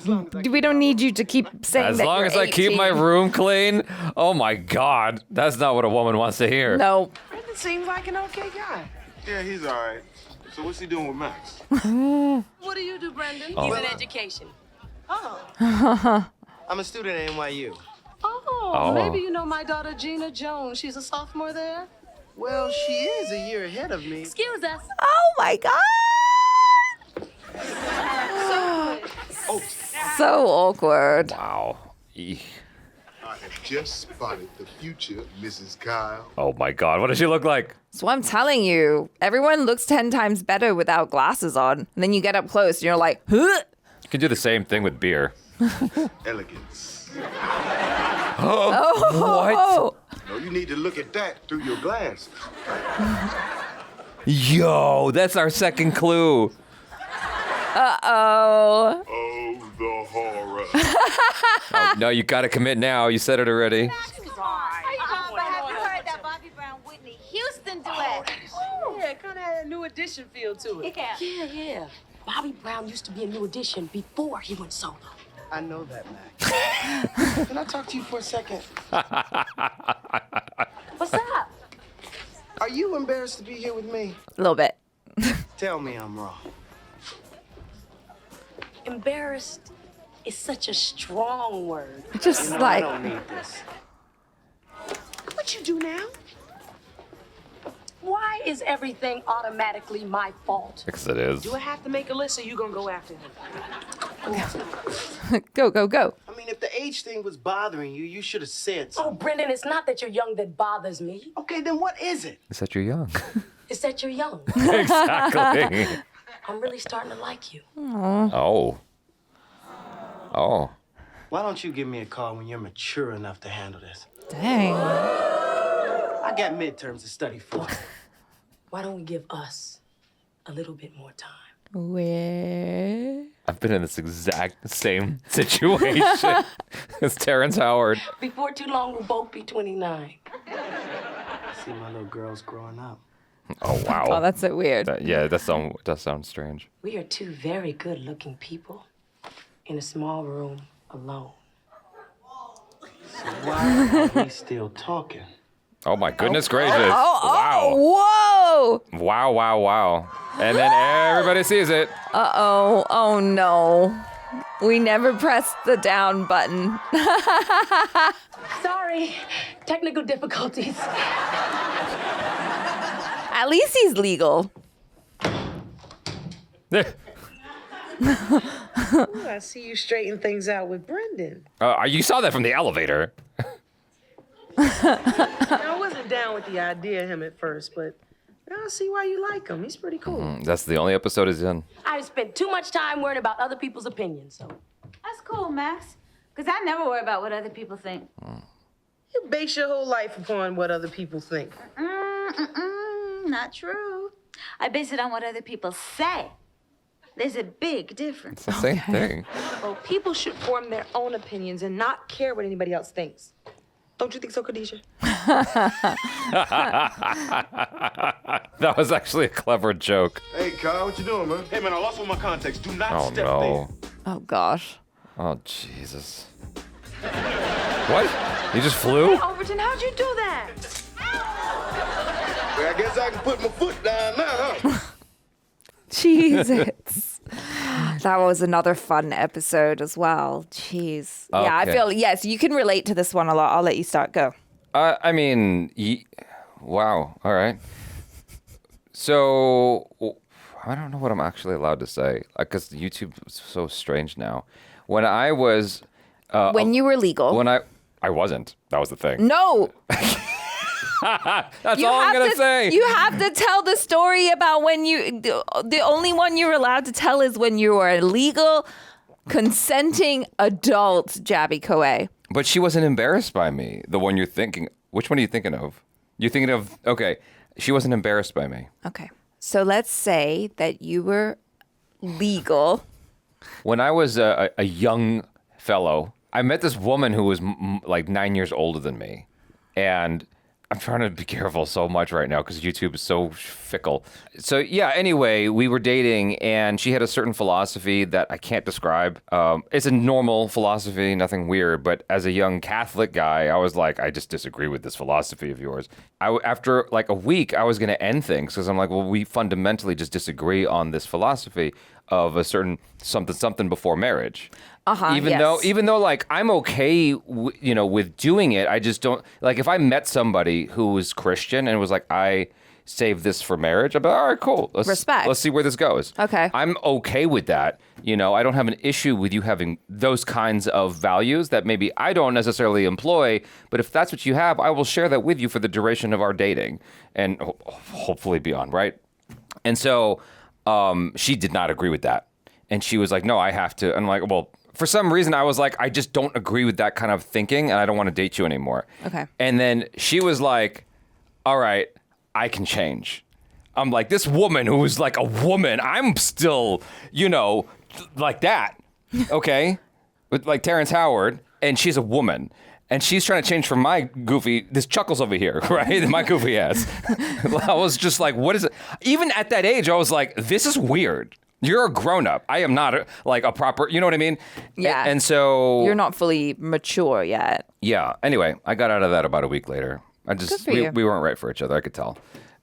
We don't need you to keep saying As that long you're as I keep 18. my room clean. Oh my God. That's not what a woman wants to hear. No. Brendan seems like an okay guy. Yeah, he's all right. So what's he doing with Max? What do you do, Brendan? He's in education. I'm a student at NYU. Oh, maybe you know my daughter, Geena Jones. She's a sophomore there. Well, she is a year ahead of me. Excuse us. Oh my God. So awkward. Wow. Eek. I have just spotted the future Mrs. Kyle. Oh my God. What does she look like? So I'm telling you, everyone looks 10 times better without glasses on. And then you get up close and you're like, huh? You can do the same thing with beer. Elegance. Oh. No, you need to look at that through your glasses. Yo, that's our second clue. Uh-oh. Oh, the horror. Oh, no, you got to commit now. You said it already. But have you heard that Bobby Brown Whitney Houston duet? Yeah, it kind of had a New Edition feel to it. Yeah. Yeah. Bobby Brown used to be a New Edition before he went solo. I know that, Max. Can I talk to you for a second? What's up? Are you embarrassed to be here with me? A little bit. Tell me I'm wrong. Embarrassed is such a strong word. Just I like, don't need this. What you do now? Why Why is everything automatically my fault? Because it is. Do I have to make a list or you gonna go after him? Go, go, go. I mean, if the age thing was bothering you, you should have said so. Oh, Brendan, it's not that you're young that bothers me. Okay, then what is it? It's that you're young. It's that you're young. Exactly. I'm really starting to like you. Oh. Oh. Why don't you give me a call when you're mature enough to handle this? Dang. I got midterms to study for. Why don't we give us a little bit more time? Where? I've been in this exact same situation as Terrence Howard. Before too long, we'll both be 29. See my little girls growing up. Oh, wow. Oh, that's so weird. That does sound strange. We are two very good-looking people in a small room alone. So why are we still talking? Oh, my goodness gracious. Whoa. Wow, wow, wow. And then everybody sees it. Uh-oh. Oh, no. We never pressed the down button. Sorry, technical difficulties. At least he's legal. Ooh, I see you straighten things out with Brendan. You saw that from the elevator. I wasn't down with the idea of him at first, but now I see why you like him. He's pretty cool. That's the only episode he's in. I've spent too much time worrying about other people's opinions, so. That's cool, Max. Because I never worry about what other people think. You base your whole life upon what other people think. Not true. I base it on what other people say. There's a big difference. It's the same thing. Well, people should form their own opinions and not care what anybody else thinks. Don't you think so, Khadijah? That was actually a clever joke. Hey, Kyle, what you doing, man? Hey, man, I lost all my contacts. Do not Oh, step there. no. Oh, gosh. Oh, Jesus. What? You just flew? Overton, how'd you do that? Well, I guess I can put my foot down now, huh? Jesus. That was another fun episode as well. Jeez. Yeah, I Okay. feel, yes, you can relate to this one a lot. I'll let you start. Go. I mean, wow. All right. So, I don't know what I'm actually allowed to say because YouTube is so strange now. When I was... when you were legal. When I wasn't. That was the thing. No. That's all I'm going to say. You have to tell the story about when you... The only one you're allowed to tell is when you were a legal, consenting adult, Jaby Koay. But she wasn't embarrassed by me. The one you're thinking... Which one are you thinking of? You're thinking of... Okay. She wasn't embarrassed by me. Okay. So let's say that you were legal. When I was a young fellow, I met this woman who was like 9 years older than me. And I'm trying to be careful so much right now because YouTube is so fickle. So yeah, anyway, we were dating and she had a certain philosophy that I can't describe. It's a normal philosophy, nothing weird. But as a young Catholic guy, I was like, I just disagree with this philosophy of yours. After like a week, I was going to end things because I'm like, well, we fundamentally just disagree on this philosophy of a certain something before marriage. Even though like I'm okay, with doing it, I just don't like if I met somebody who was Christian and was like, I save this for marriage. I'd be like, all right, cool. Respect. Let's see where this goes. Okay. I'm okay with that. I don't have an issue with you having those kinds of values that maybe I don't necessarily employ, but if that's what you have, I will share that with you for the duration of our dating and hopefully beyond, right? And so she did not agree with that. And she was like, no, I have to. And I'm like, well, for some reason, I was like, I just don't agree with that kind of thinking, and I don't want to date you anymore. Okay. And then she was like, all right, I can change. I'm like, this woman who is like a woman, I'm still, like that, okay? With like Terrence Howard, and she's a woman. And she's trying to change from my goofy, this Chuckles over here, right? My goofy ass. I was just like, what is it? Even at that age, I was like, this is weird. You're a grown-up. I am not a proper, you know what I mean? Yeah. And so... You're not fully mature yet. Yeah. Anyway, I got out of that about a week later. Good for you. We weren't right for each other, I could tell.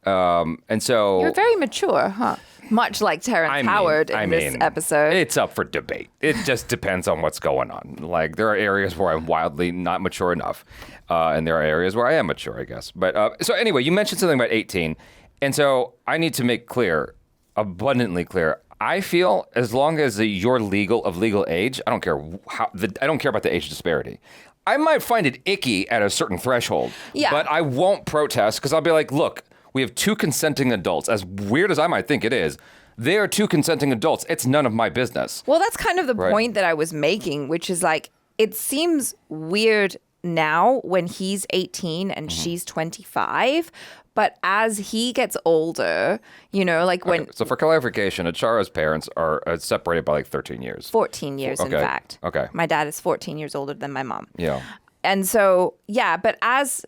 And so... You're very mature, huh? Much like Terrence Howard in this episode. It's up for debate. It just depends on what's going on. Like, there are areas where I'm wildly not mature enough. And there are areas where I am mature, I guess. But so anyway, you mentioned something about 18. And so I need to make clear, abundantly clear, I feel as long as you're of legal age, I don't care I don't care about the age disparity. I might find it icky at a certain threshold, but I won't protest because I'll be like, look, we have 2 consenting adults. As weird as I might think it is, they are 2 consenting adults. It's none of my business. Well, that's kind of the point that I was making, which is like, it seems weird now when he's 18 and she's 25. But as he gets older, you know, like when... Okay, so for clarification, Achara's parents are separated by like 13 years. 14 years, in fact. Okay. My dad is 14 years older than my mom. Yeah. And so, yeah, but as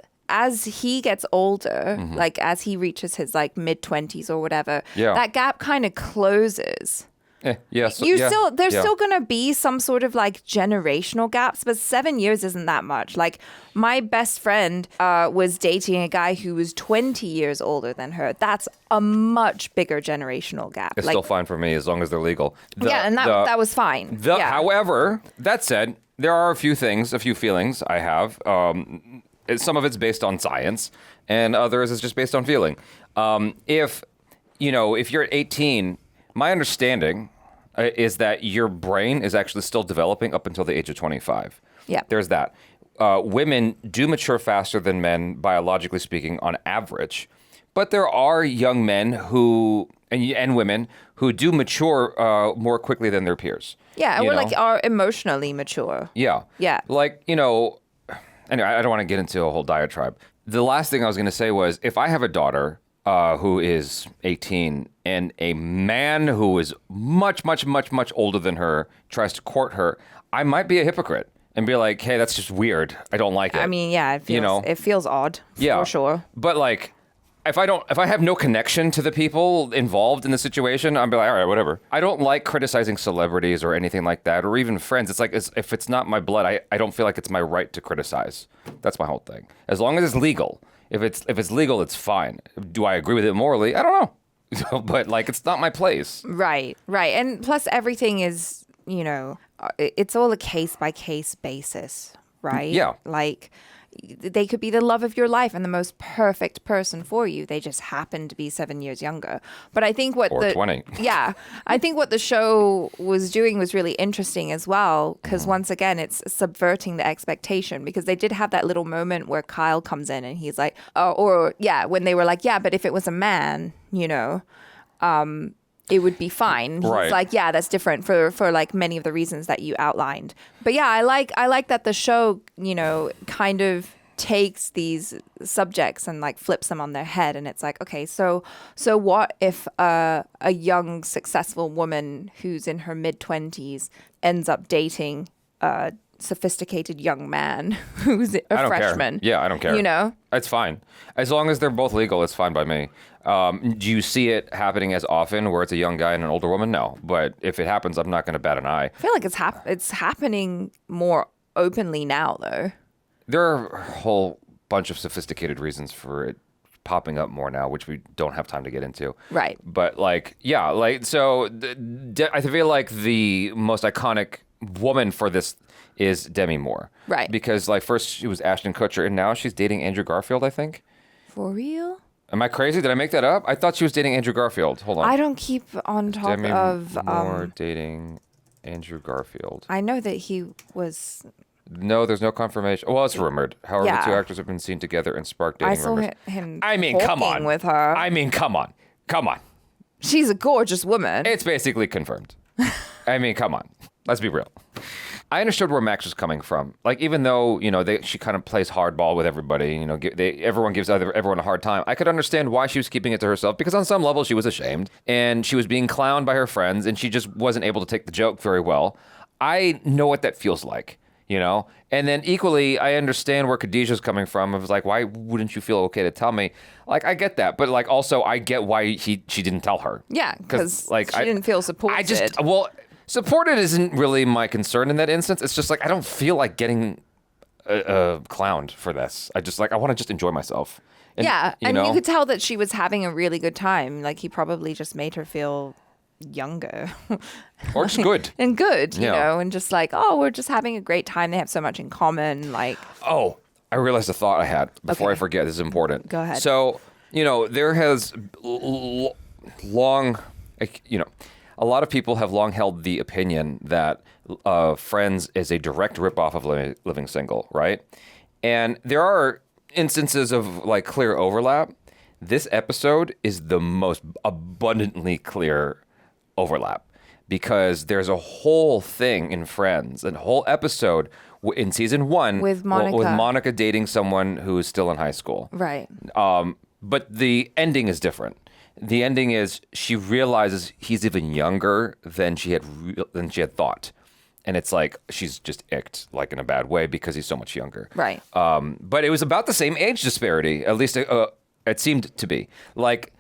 he gets older, like as he reaches his like mid-20s or whatever, that gap kind of closes. There's still going to be some sort of like generational gaps, but 7 years isn't that much. Like my best friend was dating a guy who was 20 years older than her. That's a much bigger generational gap. It's still fine for me as long as they're legal. That was fine. However, that said, there are a few feelings I have. Some of it's based on science, and others is just based on feeling. If you're at 18, my understanding is that your brain is actually still developing up until the age of 25. Yeah. There's that. Women do mature faster than men, biologically speaking, on average. But there are young men and women who do mature more quickly than their peers. Yeah, are emotionally mature. Yeah. Yeah. Like, anyway, I don't want to get into a whole diatribe. The last thing I was going to say was, if I have a daughter who is 18 and a man who is much, much, much, much older than her tries to court her, I might be a hypocrite and be like, hey, that's just weird. I don't like it. I mean, yeah, it feels odd, for sure. But like, if I have no connection to the people involved in the situation, I'll be like, all right, whatever. I don't like criticizing celebrities or anything like that, or even friends. It's like, if it's not my blood, I don't feel like it's my right to criticize. That's my whole thing. As long as it's legal. If it's legal, it's fine. Do I agree with it morally? I don't know. But like, it's not my place. Right. And plus everything is, it's all a case by case basis, right? Yeah. Like they could be the love of your life and the most perfect person for you. They just happen to be 7 years younger. But I think what 20. Yeah. I think what the show was doing was really interesting as well, because once again, it's subverting the expectation, because they did have that little moment where Kyle comes in and he's like, when they were like, yeah, but if it was a man, it would be fine. He's like, yeah, that's different for like many of the reasons that you outlined. But yeah, I like that the show, kind of takes these subjects and like flips them on their head. And it's like, okay, so what if a young, successful woman who's in her mid-20s ends up dating a sophisticated young man who's a freshman? Care. Yeah, I don't care. It's fine. As long as they're both legal, it's fine by me. Do you see it happening as often where it's a young guy and an older woman? No. But if it happens, I'm not going to bat an eye. I feel like it's happening more openly now, though. There are a whole bunch of sophisticated reasons for it popping up more now, which we don't have time to get into. Right. But so I feel like the most iconic woman for this is Demi Moore. Right. Because like first she was Ashton Kutcher and now she's dating Andrew Garfield, I think. For real? Am I crazy? Did I make that up? I thought she was dating Andrew Garfield. Hold on. I don't keep on top Demi of Moore dating Andrew Garfield. I know that he was. No, there's no confirmation. Well, it's rumored. However, the two actors have been seen together and sparked dating rumors. I saw him. Come on. With her. Come on. She's a gorgeous woman. It's basically confirmed. Come on. Let's be real. I understood where Max was coming from. Like, even though, she kind of plays hardball with everybody, everyone gives everyone a hard time. I could understand why she was keeping it to herself, because on some level she was ashamed and she was being clowned by her friends and she just wasn't able to take the joke very well. I know what that feels like, And then equally, I understand where Khadijah's coming from. I was like, why wouldn't you feel okay to tell me? Like, I get that. But, like, also, I get why she didn't tell her. Yeah, because she didn't feel supported. Supported isn't really my concern in that instance. It's just like, I don't feel like getting clowned for this. I want to just enjoy myself. And, you could tell that she was having a really good time. Like, he probably just made her feel younger. Or just good. And good, you know, and just like, oh, we're just having a great time. They have so much in common. Like, oh, I realized a thought I had before I forget. This is important. Go ahead. So there has long, a lot of people have long held the opinion that Friends is a direct ripoff of Living Single, right? And there are instances of like clear overlap. This episode is the most abundantly clear overlap because there's a whole thing in Friends, a whole episode in season 1 with Monica dating someone who is still in high school. Right. But the ending is different. The ending is she realizes he's even younger than she had thought. And it's like she's just icked, like in a bad way, because he's so much younger. Right. But it was about the same age disparity, at least it seemed to be. Like,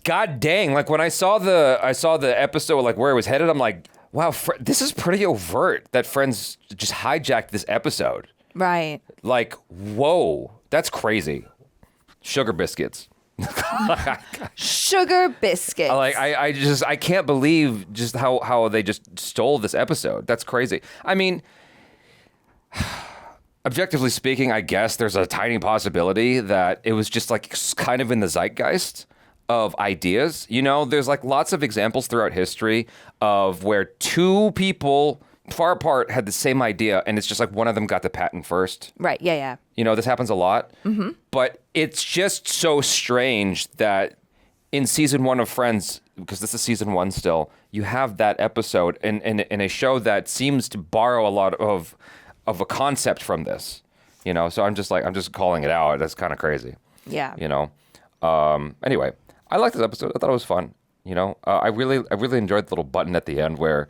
god dang! Like when I saw the episode, like where it was headed, I'm like, wow, this is pretty overt that Friends just hijacked this episode. Right. Like, whoa, that's crazy. Sugar biscuits. Sugar biscuits. Like I can't believe just how they just stole this episode. That's crazy. I mean, objectively speaking, I guess there's a tiny possibility that it was just like kind of in the zeitgeist of ideas. There's like lots of examples throughout history of where two people far apart had the same idea, and it's just like one of them got the patent first. Right, yeah. This happens a lot. Mm-hmm. But it's just so strange that in season 1 of Friends, because this is season 1 still, you have that episode in a show that seems to borrow a lot of a concept from this. So I'm just calling it out. That's kind of crazy. Yeah. Anyway, I liked this episode. I thought it was fun. I really enjoyed the little button at the end where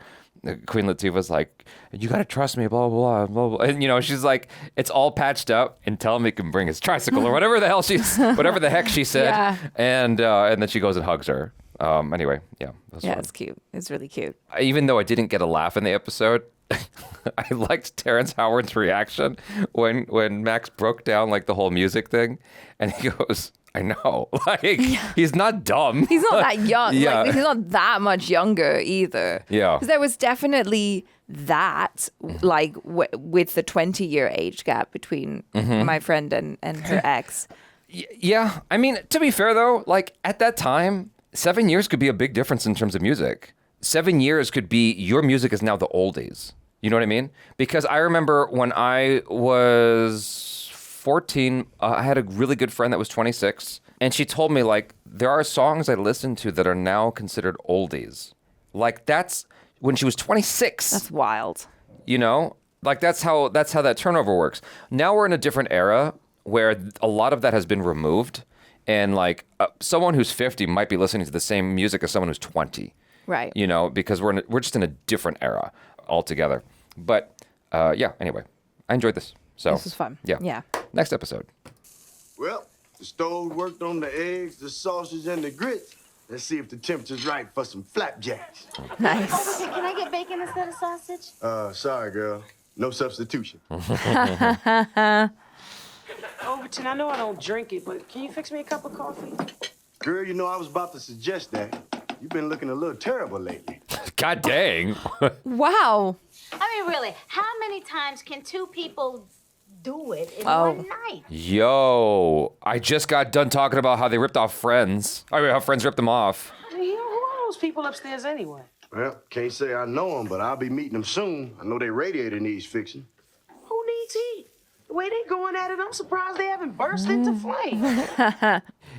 Queen Latifah's like, you gotta trust me, blah, blah, blah, blah. And, she's like, it's all patched up and tell him he can bring his tricycle or whatever the heck she said. Yeah. And then she goes and hugs her. Anyway, yeah. Yeah, it's cute. It's really cute. Even though I didn't get a laugh in the episode, I liked Terrence Howard's reaction when Max broke down like the whole music thing. And he goes, I know. He's not dumb. He's not that young. Yeah. He's not that much younger either. Yeah. Because there was definitely that, with the 20-year age gap between my friend and her ex. Yeah. I mean, to be fair, though, like at that time, 7 years could be a big difference in terms of music. 7 years could be your music is now the oldies. You know what I mean? Because I remember when I was 14, I had a really good friend that was 26. And she told me, like, there are songs I listen to that are now considered oldies. Like, that's when she was 26. That's wild. Like, that's how that turnover works. Now we're in a different era where a lot of that has been removed. And, like, someone who's 50 might be listening to the same music as someone who's 20. Right. Because we're just in a different era altogether. But, anyway, I enjoyed this. So this was fun. Yeah. Next episode. Well, the stove worked on the eggs, the sausage, and the grits. Let's see if the temperature's right for some flapjacks. Nice. Can I get bacon instead of sausage? Sorry, girl. No substitution. Overton, I know I don't drink it, but can you fix me a cup of coffee? Girl, I was about to suggest that. You've been looking a little terrible lately. God dang. Wow. I mean, really, how many times can two people do it in one night? Yo, I just got done talking about how they ripped off Friends. I mean, how Friends ripped them off. Who are those people upstairs anyway? Well, can't say I know them, but I'll be meeting them soon. I know their radiator needs fixing. Who needs heat? The way they going at it, I'm surprised they haven't burst into flame.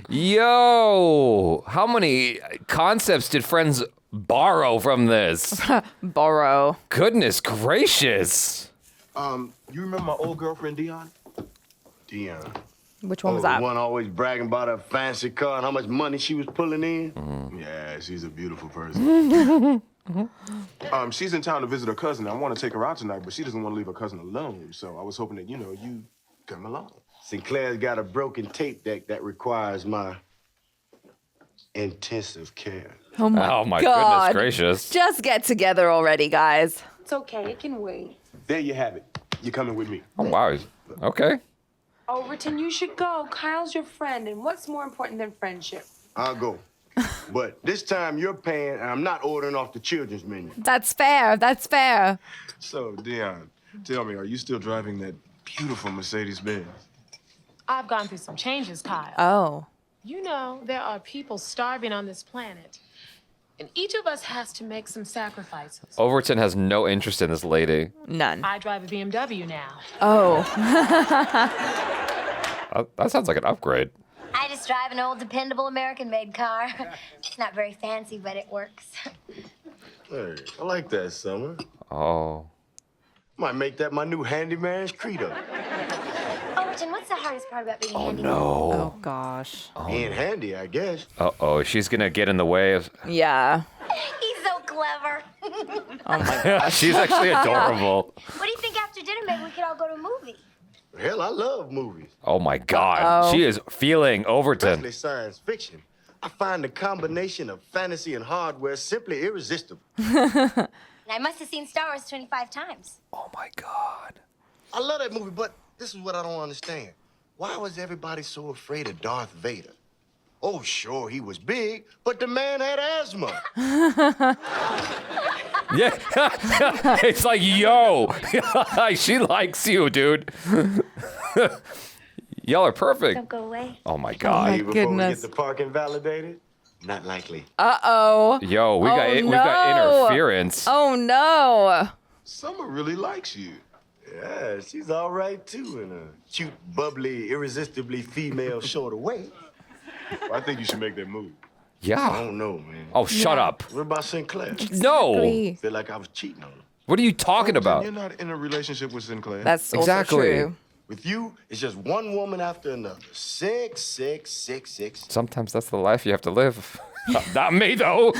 Yo, how many concepts did Friends borrow from this? Borrow. Goodness gracious. You remember my old girlfriend, Dion? Dion. Which one was that? The one always bragging about her fancy car and how much money she was pulling in? Mm-hmm. Yeah, she's a beautiful person. She's in town to visit her cousin. I want to take her out tonight, but she doesn't want to leave her cousin alone. So I was hoping that, you come along. Synclaire's got a broken tape deck that requires my intensive care. Oh my goodness God. gracious. Just get together already, guys. It's okay, it can wait. There you have it. You're coming with me. Oh, wow. Okay. Overton, you should go. Kyle's your friend, and what's more important than friendship? I'll go. But this time you're paying, and I'm not ordering off the children's menu. That's fair. So, Dion, tell me, are you still driving that beautiful Mercedes-Benz? I've gone through some changes, Kyle. Oh. You know, there are people starving on this planet. And each of us has to make some sacrifices. Overton has no interest in this lady. None. I drive a BMW now. Oh. That sounds like an upgrade. I just drive an old, dependable American-made car. It's not very fancy, but it works. Hey, I like that, Summer. Oh. Might make that my new handyman's credo. Overton, what's the hardest part about being a handyman? No. Oh, gosh. Ain't handy, I guess. Uh-oh, she's gonna get in the way of... Yeah. He's so clever. Oh, my gosh. She's actually adorable. What do you think after dinner, maybe we could all go to a movie? Hell, I love movies. Oh, my God. She is feeling Overton. Especially science fiction. I find the combination of fantasy and hardware simply irresistible. And I must have seen Star Wars 25 times. Oh, my God. I love that movie, but this is what I don't understand. Why was everybody so afraid of Darth Vader? Oh, sure, he was big, but the man had asthma. Yeah. It's like, yo. She likes you, dude. Y'all are perfect. Don't go away. Oh, my God. Before goodness. we get the parking validated? Not likely. Uh-oh. Yo, we got interference. Oh, no. Summer really likes you. Yeah, she's all right, too, in a cute, bubbly, irresistibly female sort of way. Well, I think you should make that move. I Yeah. don't know, man. Oh, shut up. What about Synclaire? No. Exactly. Feel like I was cheating on her. What are you talking about? You're not in a relationship with Synclaire. That's Exactly. also true. With you, it's just one woman after another. 6, 6, 6, 6. Sometimes that's the life you have to live. Not me, though.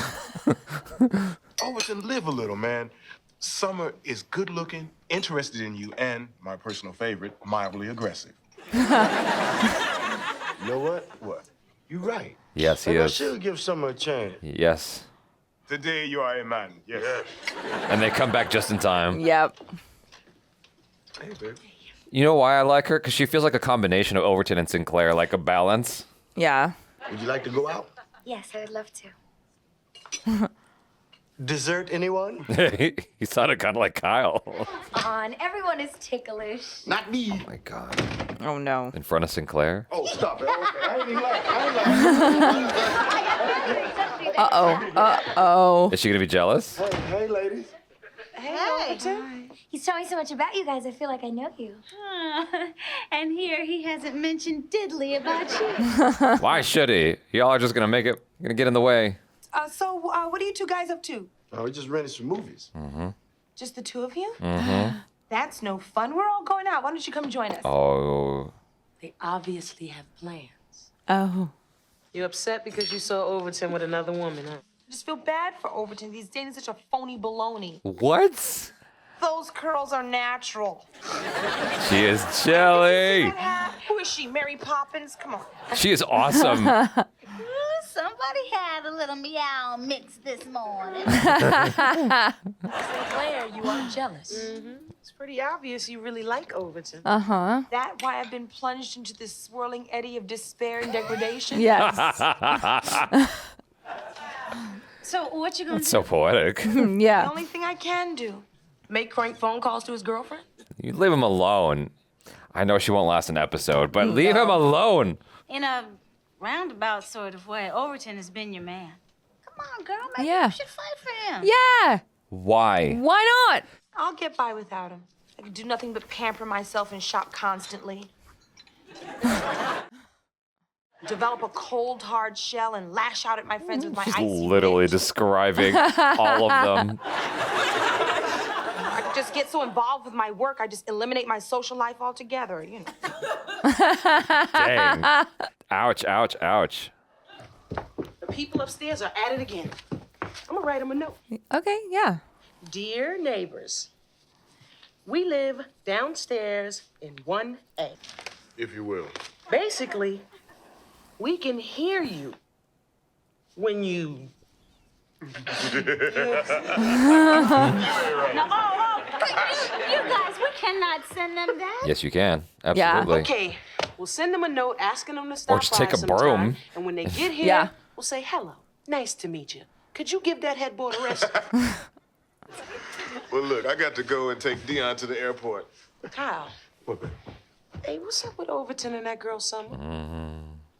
Overton, live a little, man. Summer is good looking, interested in you, and, my personal favorite, mildly aggressive. You know what? What? You right. Yes, he Maybe I is. should give Summer a chance. Yes. Today you are a man. Yes. And they come back just in time. Yep. Hey, baby. You know why I like her? Because she feels like a combination of Overton and Synclaire, like a balance. Yeah. Would you like to go out? Yes, I would love to. Dessert, anyone? He sounded kind of like Kyle. On, everyone is ticklish. Not me. Oh, my God. Oh, no. In front of Synclaire? Oh, stop it. Okay, I ain't even like Uh-oh. Uh-oh. Is she going to be jealous? Hey, ladies. Hey. He's telling me so much about you guys, I feel like I know you. And here he hasn't mentioned diddly about you. Why should he? Y'all are just going to get in the way. So what are you two guys up to? Oh, we just rented some movies. Mm-hmm. Just the two of you? Mm-hmm. That's no fun. We're all going out. Why don't you come join us? Oh. They obviously have plans. Oh. You upset because you saw Overton with another woman, huh? I just feel bad for Overton. He's dating such a phony baloney. What? Those curls are natural. She is jelly. Who is she, Mary Poppins? Come on. She is awesome. Somebody had a little meow mix this morning. Claire, you are jealous. Mm-hmm. It's pretty obvious you really like Overton. Uh-huh. That why I've been plunged into this swirling eddy of despair and degradation? Yes. So what you gonna That's so poetic. The Yeah. only thing I can do. Make crank phone calls to his girlfriend? You leave him alone. I know she won't last an episode, but leave him alone. In a roundabout sort of way, Overton has been your man. Come on, girl, maybe Yeah. you should fight for him. Yeah. Why? Why not? I'll get by without him. I can do nothing but pamper myself and shop constantly. Develop a cold, hard shell and lash out at my friends with my She's icy literally wit. describing all of them. I just get so involved with my work, I just eliminate my social life altogether, you know. Dang. Ouch, ouch, ouch. The people upstairs are at it again. I'm gonna write them a note. Okay, yeah. Dear neighbors, we live downstairs in 1A. If you will. Basically, we can hear you when you... No, you guys, we cannot send them that. Yes, you can. Yeah. Absolutely. Okay, we'll send them a note asking them to stop Or just take by a sometime, broom. And when they get here, Yeah. we'll say, hello, nice to meet you. Could you give that headboard a rest? Well, look, I got to go and take Dion to the airport. Kyle, What, babe? Hey, what's up with Overton and that girl Summer?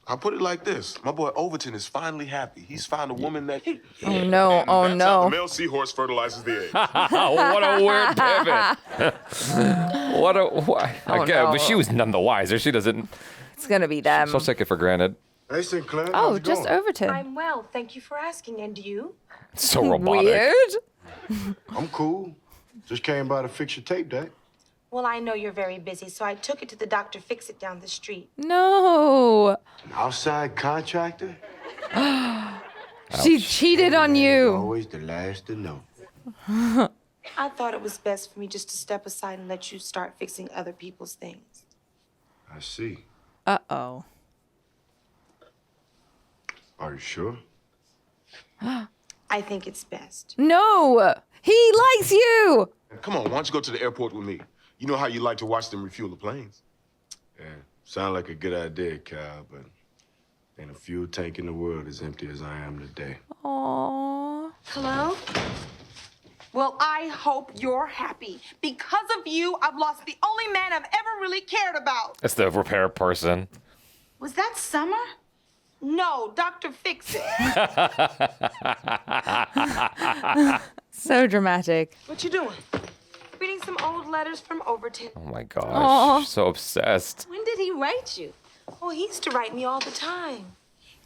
I'll put it like this. My boy Overton is finally happy. He's found a woman that... Oh, no. Oh, That's how no. the male seahorse fertilizes the egg. What a weird pivot. Again, no. but she was none the wiser. She doesn't... It's going to be them. She'll take it for granted. Hey, Synclaire. Oh, how's it just going? Overton. I'm well, thank you for asking. And you? So robotic. Weird. I'm cool. Just came by to fix your tape deck. Well, I know you're very busy, so I took it to the Dr. Fix-It down the street. No. An outside contractor? She cheated on you. Always the last to know. I thought it was best for me just to step aside and let you start fixing other people's things. I see. Uh-oh. Are you sure? I think it's best. No. He likes you. Come on, why don't you go to the airport with me? You know how you like to watch them refuel the planes. Yeah, sound like a good idea, Kyle, but ain't a fuel tank in the world as empty as I am today. Aww. Hello? Well, I hope you're happy. Because of you, I've lost the only man I've ever really cared about. It's the repair person. Was that Summer? No, Dr. Fix-It. So dramatic. What you doing? Reading some old letters from Overton. Oh my gosh. Aw. So obsessed. When did he write you? Oh, he used to write me all the time.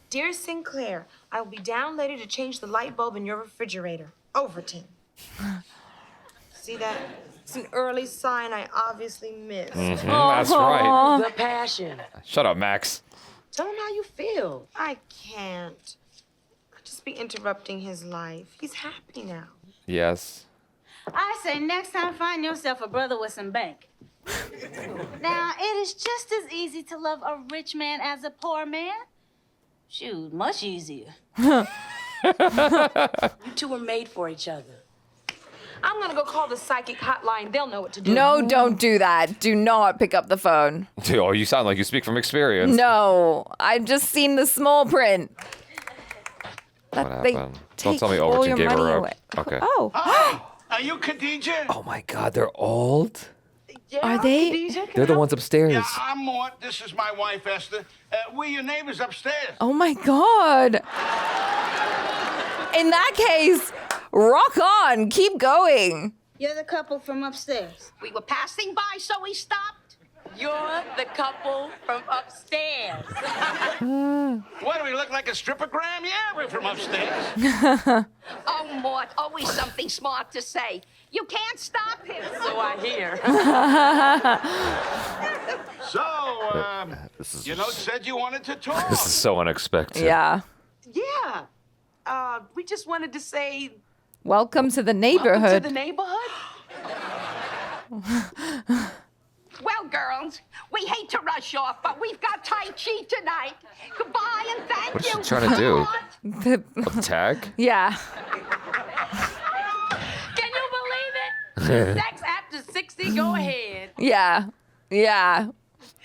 Dear Synclaire, I will be down later to change the light bulb in your refrigerator. Overton. See that? It's an early sign I obviously missed. That's right. The passion. Shut up, Max. Tell him how you feel. I can't. I'd just be interrupting his life. He's happy now. Yes. I say next time find yourself a brother with some bank. Now, it is just as easy to love a rich man as a poor man. Shoot, much easier. You two were made for each other. I'm gonna go call the psychic hotline. They'll know what to do. No, don't do that. Do not pick up the phone. Oh, you sound like you speak from experience. No, I've just seen the small print. What That they happened? Don't take tell me all Overton your gave money her away. up. Okay. Oh. Hi, are you Khadijah? Oh my God, they're old. Yeah, Are they? Khadijah, They're the ones upstairs. Yeah, I'm Mort. This is my wife, Esther. We're your neighbors upstairs. Oh my God. In that case, rock on. Keep going. You're the couple from upstairs. We were passing by, so we stopped. You're the couple from upstairs. What, do we look like a strippogram? Yeah, we're from upstairs. Oh, Mort, always something smart to say. You can't stop him. So I hear. So, you know, said you wanted to talk. This is so unexpected. Yeah. Yeah. We just wanted to say Welcome to the welcome neighborhood. to the neighborhood. Well, girls, we hate to rush off, but we've got Tai Chi tonight. Goodbye and thank What is you. she trying to do? The- Tag? yeah. Can you believe it? Sex after 60, go ahead. Yeah. Yeah.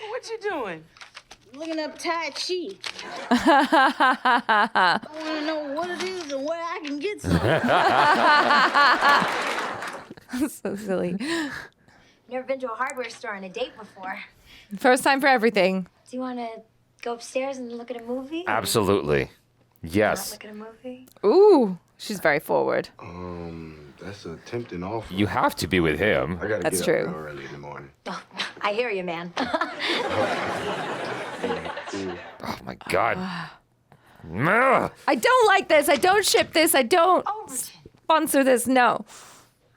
What you doing? Looking up Tai Chi. I want to know what it is and where I can get some. So silly. Never been to a hardware store on a date before. First time for everything. Do you want to go upstairs and look at a movie? Absolutely. Not Yes. look at a movie? Ooh, she's very forward. That's a tempting offer. You have to be with him. I gotta That's get true. up real early in the morning. Oh, I hear you, man. Oh my God. Ugh. I don't like this. I don't ship this. I don't sponsor this. No.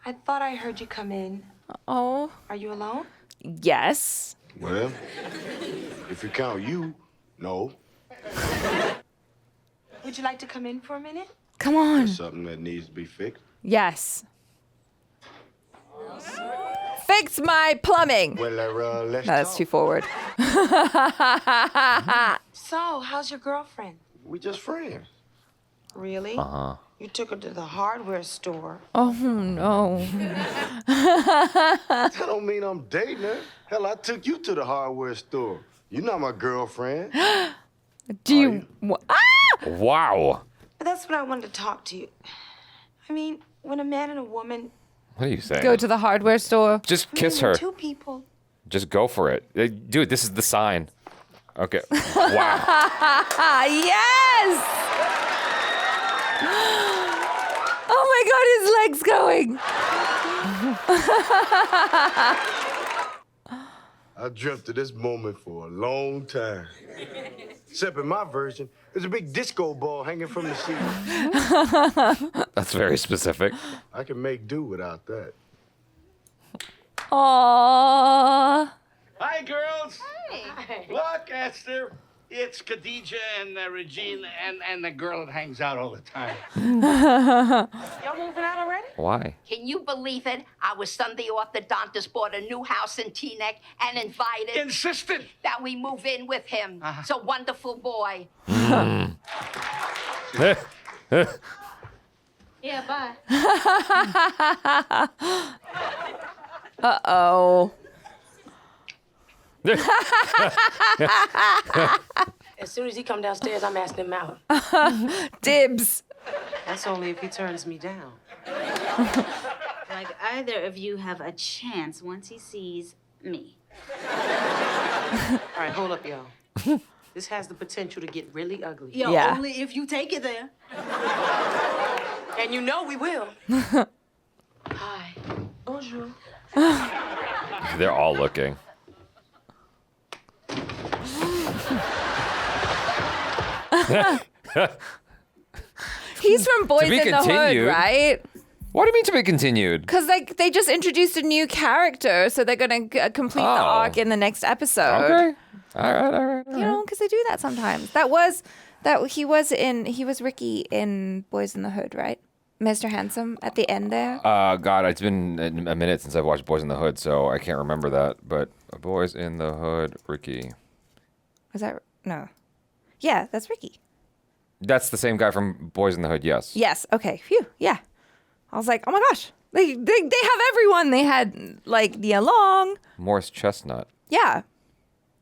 I thought I heard you come in. Oh. Are you alone? Yes. Well, if you count you, no. Would you like to come in for a minute? Come on. There's something that needs to be fixed. Yes. Fix my plumbing. Well, let's No, that's talk. too forward. So, how's your girlfriend? We just friends. Really? Uh-huh. You took her to the hardware store. Oh, no. That don't mean I'm dating her. Hell, I took you to the hardware store. You're not my girlfriend. Do you... Wow. But that's what I wanted to talk to you. I mean, when a man and a woman... What are you saying? Go to the hardware store. Just kiss her. Two people. Just go for it. Dude, this is the sign. Okay. Wow. Yes! Oh my God, his leg's going. I dreamt of this moment for a long time. Except in my version, there's a big disco ball hanging from the ceiling. That's very specific. I can make do without that. Aww. Hi, girls. Hi. Look, Esther. It's Khadijah and Regine and the girl that hangs out all the time. Y'all moving out already? Why? Can you believe it? Our Sunday orthodontist bought a new house in Teaneck and insisted that we move in with him. It's a wonderful boy. Yeah, bye. Uh-oh. As soon as he come downstairs, I'm asking him out. Dibs. That's only if he turns me down. Like either of you have a chance once he sees me. All right, hold up, y'all. This has the potential to get really ugly. Yo, only if you take it there. And you know we will. Hi. Bonjour. They're all looking. He's from Boys be in the Hood, continued. right? What do you mean to be continued? Because like they just introduced a new character, so they're gonna complete the arc in the next episode. Okay. All right. You know, because they do that sometimes. He was Ricky in Boys in the Hood, right? Mr. Handsome at the end there. God, it's been a minute since I've watched Boys in the Hood, so I can't remember that. But Boys in the Hood, Ricky. Was that no? Yeah, that's Ricky. That's the same guy from Boys in the Hood, yes. Yes. Okay. Phew. Yeah. I was like, oh my gosh, they have everyone. They had like the Along. Morris Chestnut. Yeah.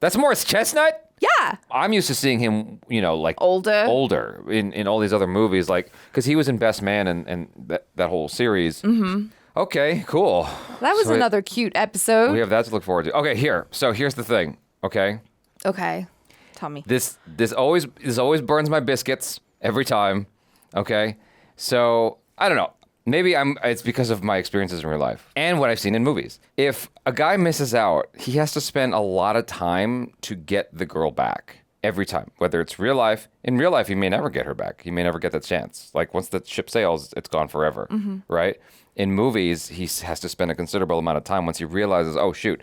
That's Morris Chestnut? Yeah. I'm used to seeing him, like older in all these other movies, like because he was in Best Man and that whole series. Mm-hmm. Okay, cool. That was another cute episode. We have that to look forward to. Okay, here's the thing. Okay. Okay. Tell me. This always burns my biscuits every time. Okay. So I don't know. Maybe it's because of my experiences in real life and what I've seen in movies. If a guy misses out, he has to spend a lot of time to get the girl back every time, whether it's real life. In real life, he may never get her back. He may never get that chance. Like once the ship sails, it's gone forever, right? In movies, he has to spend a considerable amount of time once he realizes, oh, shoot,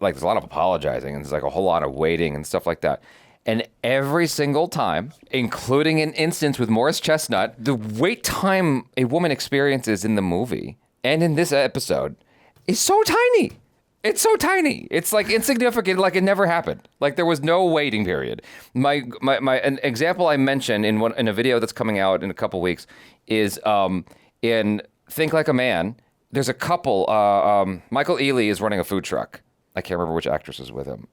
like there's a lot of apologizing and there's like a whole lot of waiting and stuff like that. And every single time, including an instance with Morris Chestnut, the wait time a woman experiences in the movie and in this episode is so tiny. It's so tiny. It's like insignificant, like it never happened. Like there was no waiting period. An example I mentioned in a video that's coming out in a couple weeks is in Think Like a Man. There's a couple. Michael Ealy is running a food truck. I can't remember which actress is with him.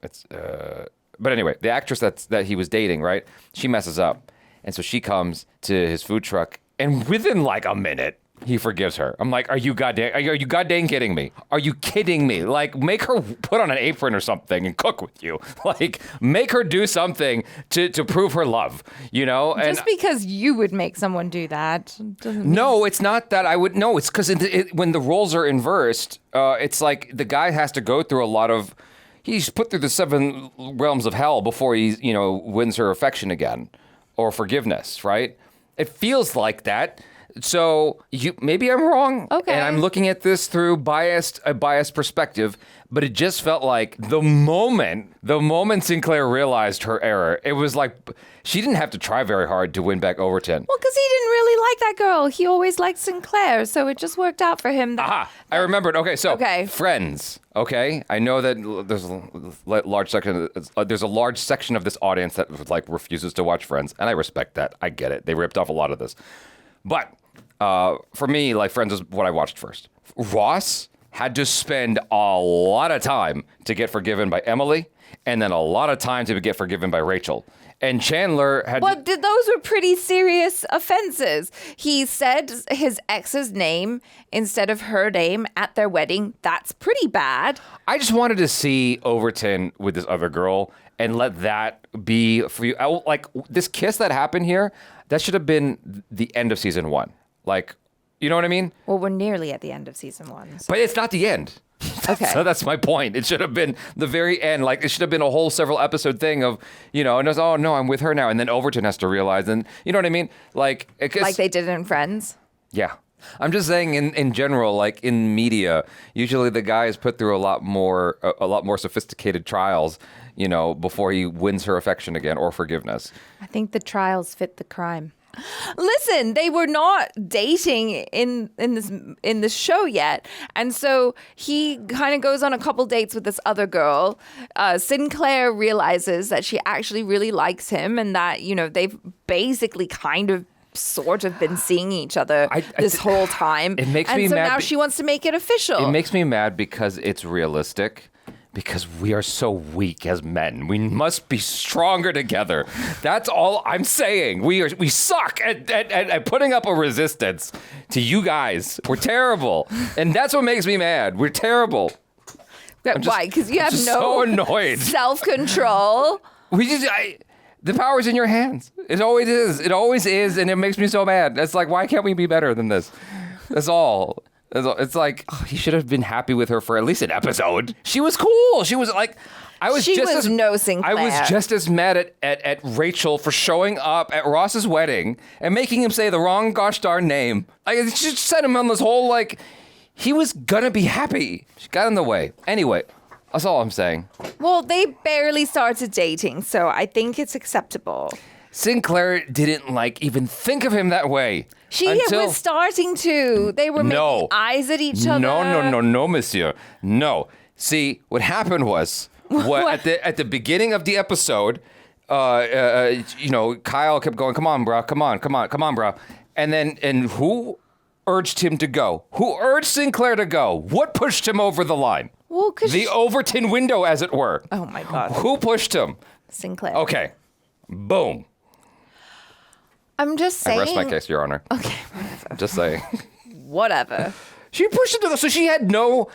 But anyway, the actress that he was dating, right? She messes up. And so she comes to his food truck, and within like a minute, he forgives her. I'm like, are you goddamn kidding me? Are you kidding me? Like, make her put on an apron or something and cook with you. Like, make her do something to prove her love, Just because you would make someone do that doesn't mean... No, it's not that I would. No, it's because when the roles are inversed, it's like the guy has to go through a lot of... He's put through the 7 realms of hell before he, wins her affection again or forgiveness, right? It feels like that. So maybe I'm wrong. Okay. And I'm looking at this through a biased perspective, but it just felt like the moment Synclaire realized her error, it was like she didn't have to try very hard to win back Overton. Well, because he didn't really like that girl. He always liked Synclaire, so it just worked out for him. I remembered. Okay, so Friends. Okay, I know that there's a large section of this audience that like refuses to watch Friends, and I respect that. I get it. They ripped off a lot of this, but for me, like Friends is what I watched first. Ross had to spend a lot of time to get forgiven by Emily, and then a lot of time to get forgiven by Rachel. And Chandler had But those were pretty serious offenses. He said his ex's name instead of her name at their wedding. That's pretty bad. I just wanted to see Overton with this other girl and let that be for you. Like, this kiss that happened here, that should have been the end of season 1. Like, you know what I mean? Well, we're nearly at the end of season 1. So. But it's not the end. Okay. So that's my point. It should have been the very end. Like, it should have been a whole several episode thing of, and it was, oh, no, I'm with her now. And then Overton has to realize, and you know what I mean? Like they did in Friends? Yeah. I'm just saying in general, like in media, usually the guy is put through a lot more sophisticated trials, before he wins her affection again or forgiveness. I think the trials fit the crime. Listen, they were not dating in this show yet, and so he kind of goes on a couple dates with this other girl. Synclaire realizes that she actually really likes him, and that they've basically kind of sort of been seeing each other this whole time. It makes and me so mad. Now she wants to make it official. It makes me mad because it's realistic. Because we are so weak as men. We must be stronger together. That's all I'm saying. We suck at putting up a resistance to you guys. We're terrible. And that's what makes me mad. We're terrible. Why? Because you have no so annoyed. Self-control. The power's in your hands. It always is. It always is, and it makes me so mad. It's like, why can't we be better than this? That's all. It's like, he should have been happy with her for at least an episode. She was cool. She was like, I was just as mad at Rachel for showing up at Ross's wedding and making him say the wrong gosh darn name. She just sent him on this whole, like, he was gonna be happy. She got in the way. Anyway, that's all I'm saying. Well, they barely started dating, so I think it's acceptable. Synclaire didn't even think of him that way. She was starting to. They were making eyes at each other. No, monsieur. No. See, what happened was, at the beginning of the episode, Kyle kept going, come on, bro, come on, bro. And who urged him to go? Who urged Synclaire to go? What pushed him over the line? Well, the Overton window, as it were. Oh, my God. Who pushed him? Synclaire. Okay. Boom. I'm just saying. I rest my case, Your Honor. Okay, whatever. Just saying. Whatever. She pushed it, so she had no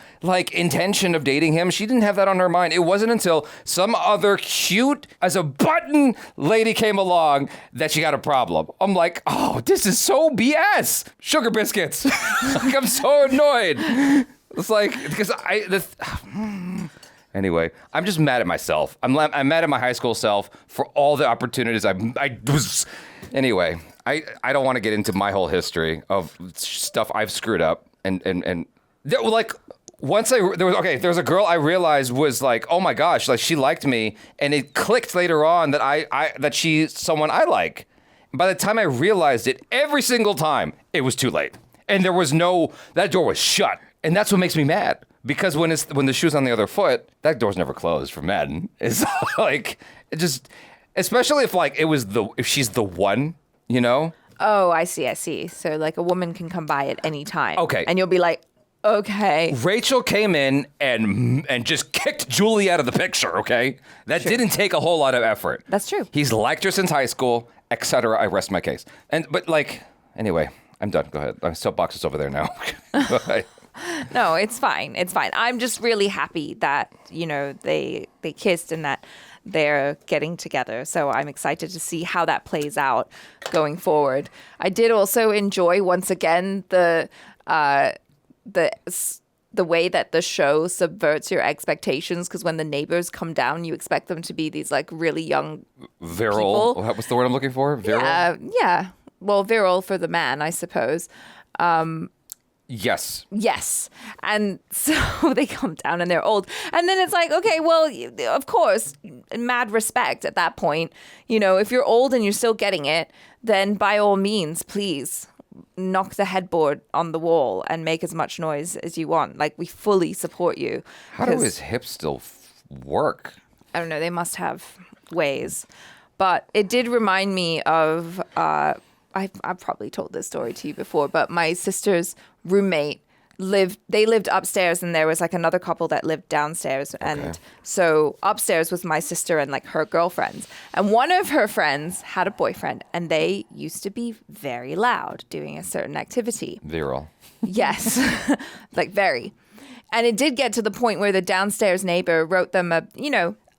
intention of dating him. She didn't have that on her mind. It wasn't until some other cute as a button lady came along that she got a problem. I'm like, oh, this is so BS. Sugar biscuits. I'm so annoyed. It's like, because anyway, I'm just mad at myself. I'm mad at my high school self for all the opportunities I was. Anyway, I don't want to get into my whole history of stuff I've screwed up. And there was a girl I realized was like, oh my gosh, like she liked me, and it clicked later on that that she's someone I like. By the time I realized it, every single time, it was too late. And that door was shut. And that's what makes me mad. Because when the shoe's on the other foot, that door's never closed for men. It's like, especially if she's the one, Oh, I see. So like a woman can come by at any time. Okay. And you'll be like, okay. Rachel came in and just kicked Julie out of the picture, okay? That didn't take a whole lot of effort. That's true. He's liked her since high school, etc. I rest my case. Anyway, I'm done. Go ahead. My soapbox is over there now. No, it's fine. I'm just really happy that, they kissed and that they're getting together. So I'm excited to see how that plays out going forward. I did also enjoy, once again, the way that the show subverts your expectations, because when the neighbors come down, you expect them to be these really young virile people. What's the word I'm looking for? Virile? Yeah. Well, virile for the man, I suppose. Yes. And so they come down and they're old. And then it's like, okay, well, of course, mad respect at that point. If you're old and you're still getting it, then by all means, please knock the headboard on the wall and make as much noise as you want. Like, we fully support you. How do his hips still work? I don't know. They must have ways. But it did remind me of... I've probably told this story to you before, but my sister's roommate lived upstairs, and there was like another couple that lived downstairs. And so upstairs was my sister and like her girlfriends. And one of her friends had a boyfriend, and they used to be very loud doing a certain activity. Viral. Yes, like very. And it did get to the point where the downstairs neighbor wrote them a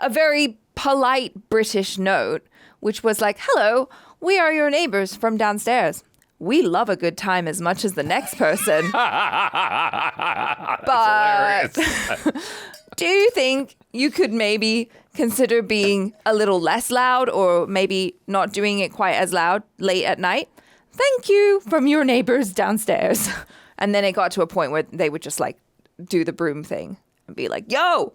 very polite British note, which was like, "Hello, we are your neighbors from downstairs. We love a good time as much as the next person. But do you think you could maybe consider being a little less loud, or maybe not doing it quite as loud late at night? Thank you from your neighbors downstairs." And then it got to a point where they would just like do the broom thing and be like, "Yo."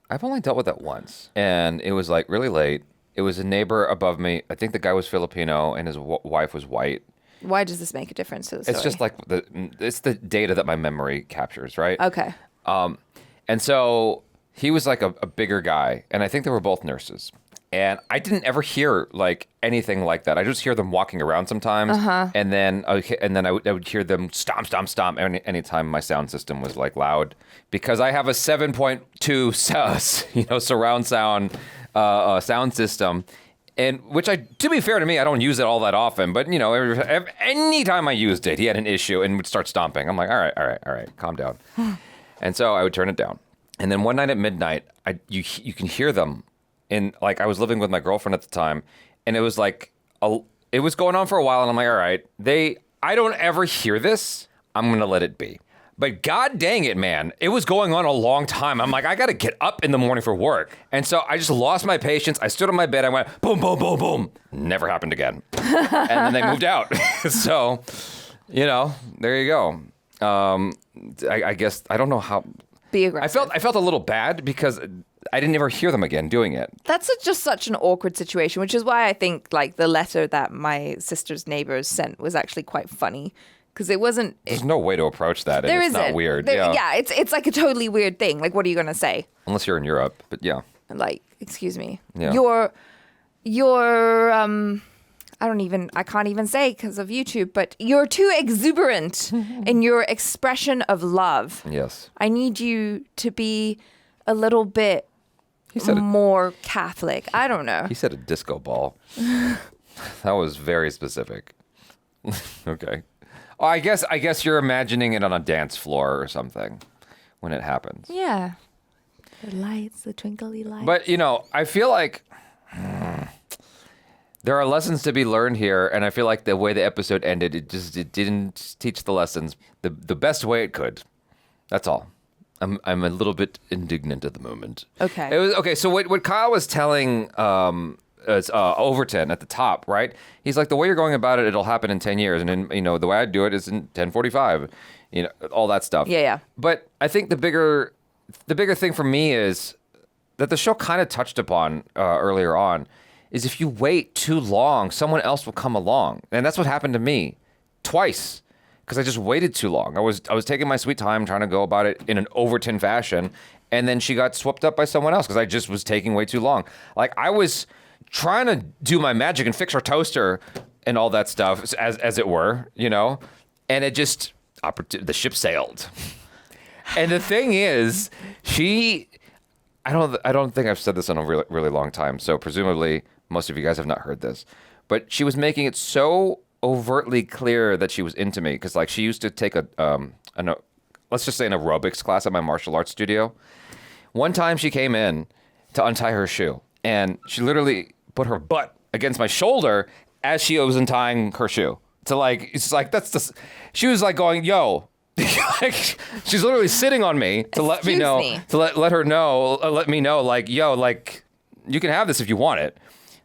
I've only dealt with that once, and it was like really late. It was a neighbor above me. I think the guy was Filipino and his wife was white. Why does this make a difference to the story? It's just like it's the data that my memory captures, right? Okay. And so he was like a bigger guy, and I think they were both nurses. And I didn't ever hear like anything like that. I just hear them walking around sometimes, and then I would hear them stomp anytime my sound system was like loud, because I have a 7.2 surround sound sound system, and which to be fair to me, I don't use it all that often. But any time I used it, he had an issue and would start stomping. I'm like, all right, calm down. And so I would turn it down. And then one night at midnight, you can hear them. And like I was living with my girlfriend at the time, and it was like it was going on for a while, and I'm like, all right, I don't ever hear this. I'm gonna let it be. But god dang it, man, it was going on a long time. I'm like, I gotta get up in the morning for work. And so I just lost my patience. I stood on my bed, I went boom, boom, boom, boom. Never happened again. And then they moved out. So, there you go. I guess I don't know how. Be aggressive. I felt a little bad because I didn't ever hear them again doing it. That's just such an awkward situation, which is why I think like the letter that my sister's neighbors sent was actually quite funny, because it wasn't. There's no way to approach that. And There it's isn't. not weird. Yeah, it's like a totally weird thing. Like, what are you gonna say? Unless you're in Europe, but yeah. Like, excuse me. Yeah. You're I can't even say because of YouTube, but you're too exuberant in your expression of love. Yes. I need you to be a little bit more Catholic. I don't know. He said a disco ball. That was very specific. Okay. Oh, I guess you're imagining it on a dance floor or something when it happens. Yeah. The lights, the twinkly lights. But, I feel like there are lessons to be learned here, and I feel like the way the episode ended, it didn't teach the lessons the best way it could. That's all. I'm a little bit indignant at the moment. Okay. It was okay. So what Kyle was telling Overton at the top, right? He's like, the way you're going about it, it'll happen in 10 years, and then the way I do it is in 1045. All that stuff. Yeah. But I think the bigger thing for me is that the show kind of touched upon earlier on. Is if you wait too long, someone else will come along. And that's what happened to me twice, because I just waited too long. I was taking my sweet time trying to go about it in an Overton fashion, and then she got swept up by someone else because I just was taking way too long. Like, I was trying to do my magic and fix her toaster and all that stuff, as it were, and it just, the ship sailed. And the thing is, I don't think I've said this in a really, really long time, so presumably most of you guys have not heard this, but she was making it so overtly clear that she was into me, because like she used to take let's just say an aerobics class at my martial arts studio. One time she came in to untie her shoe, and she literally put her butt against my shoulder as she was untying her shoe. She was like going, yo. Like, she's literally sitting on me to let me know, to let her know, let me know, like, yo, like, you can have this if you want it.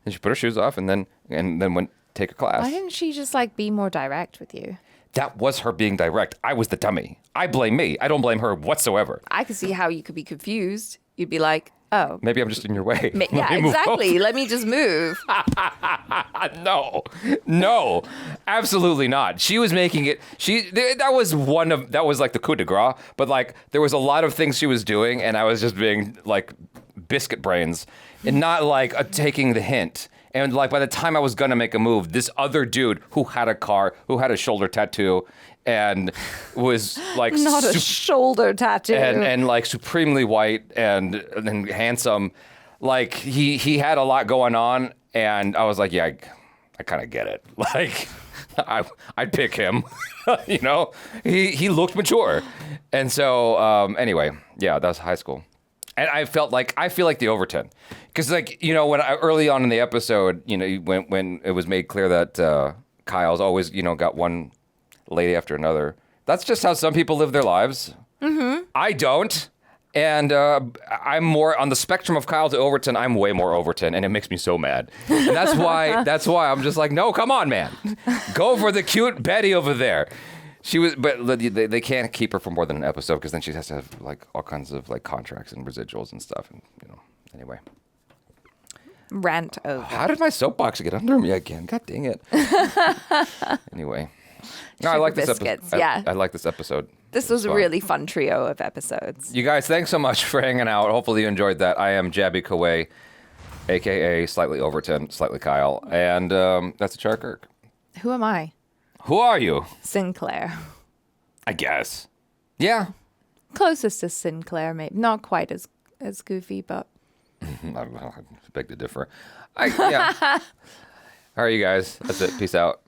And she put her shoes off and then went take a class. Why didn't she just like be more direct with you? That was her being direct. I was the dummy. I blame me. I don't blame her whatsoever. I could see how you could be confused. You'd be like, oh. Maybe I'm just in your way. Yeah, exactly. Let me just move. No, absolutely not. She was making it. That was like the coup de grace. But like there was a lot of things she was doing, and I was just being like biscuit brains, and not like taking the hint. And like by the time I was gonna make a move, this other dude who had a car, who had a shoulder tattoo, and was like not a shoulder tattoo, and like supremely white and handsome, like he had a lot going on, and I was like, yeah, I kind of get it. Like I'd pick him, you know. He looked mature, and so anyway, yeah, that was high school. And I feel like the Overton, because like, you know, when early on in the episode, you know, when it was made clear that Kyle's always, you know, got one lady after another. That's just how some people live their lives. Mm-hmm. I don't, and I'm more on the spectrum of Kyle to Overton. I'm way more Overton, and it makes me so mad. And that's why I'm just like, no, come on, man, go for the cute Betty over there. She was, but they can't keep her for more than an episode because then she has to have like all kinds of like contracts and residuals and stuff, and you know. Anyway, rant over. How did my soapbox get under me again? God dang it. Anyway, no, I like this episode. Yeah, I like this episode. This was a really fun trio of episodes. You guys, thanks so much for hanging out. Hopefully you enjoyed that. I am Jaby Koay, aka Slightly Overton, Slightly Kyle, and that's a Char Kirk. Who am I? Who are you? Synclaire. I guess. Yeah. Closest to Synclaire, maybe. Not quite as goofy, but. I beg to differ. Yeah. All right, you guys. That's it. Peace out.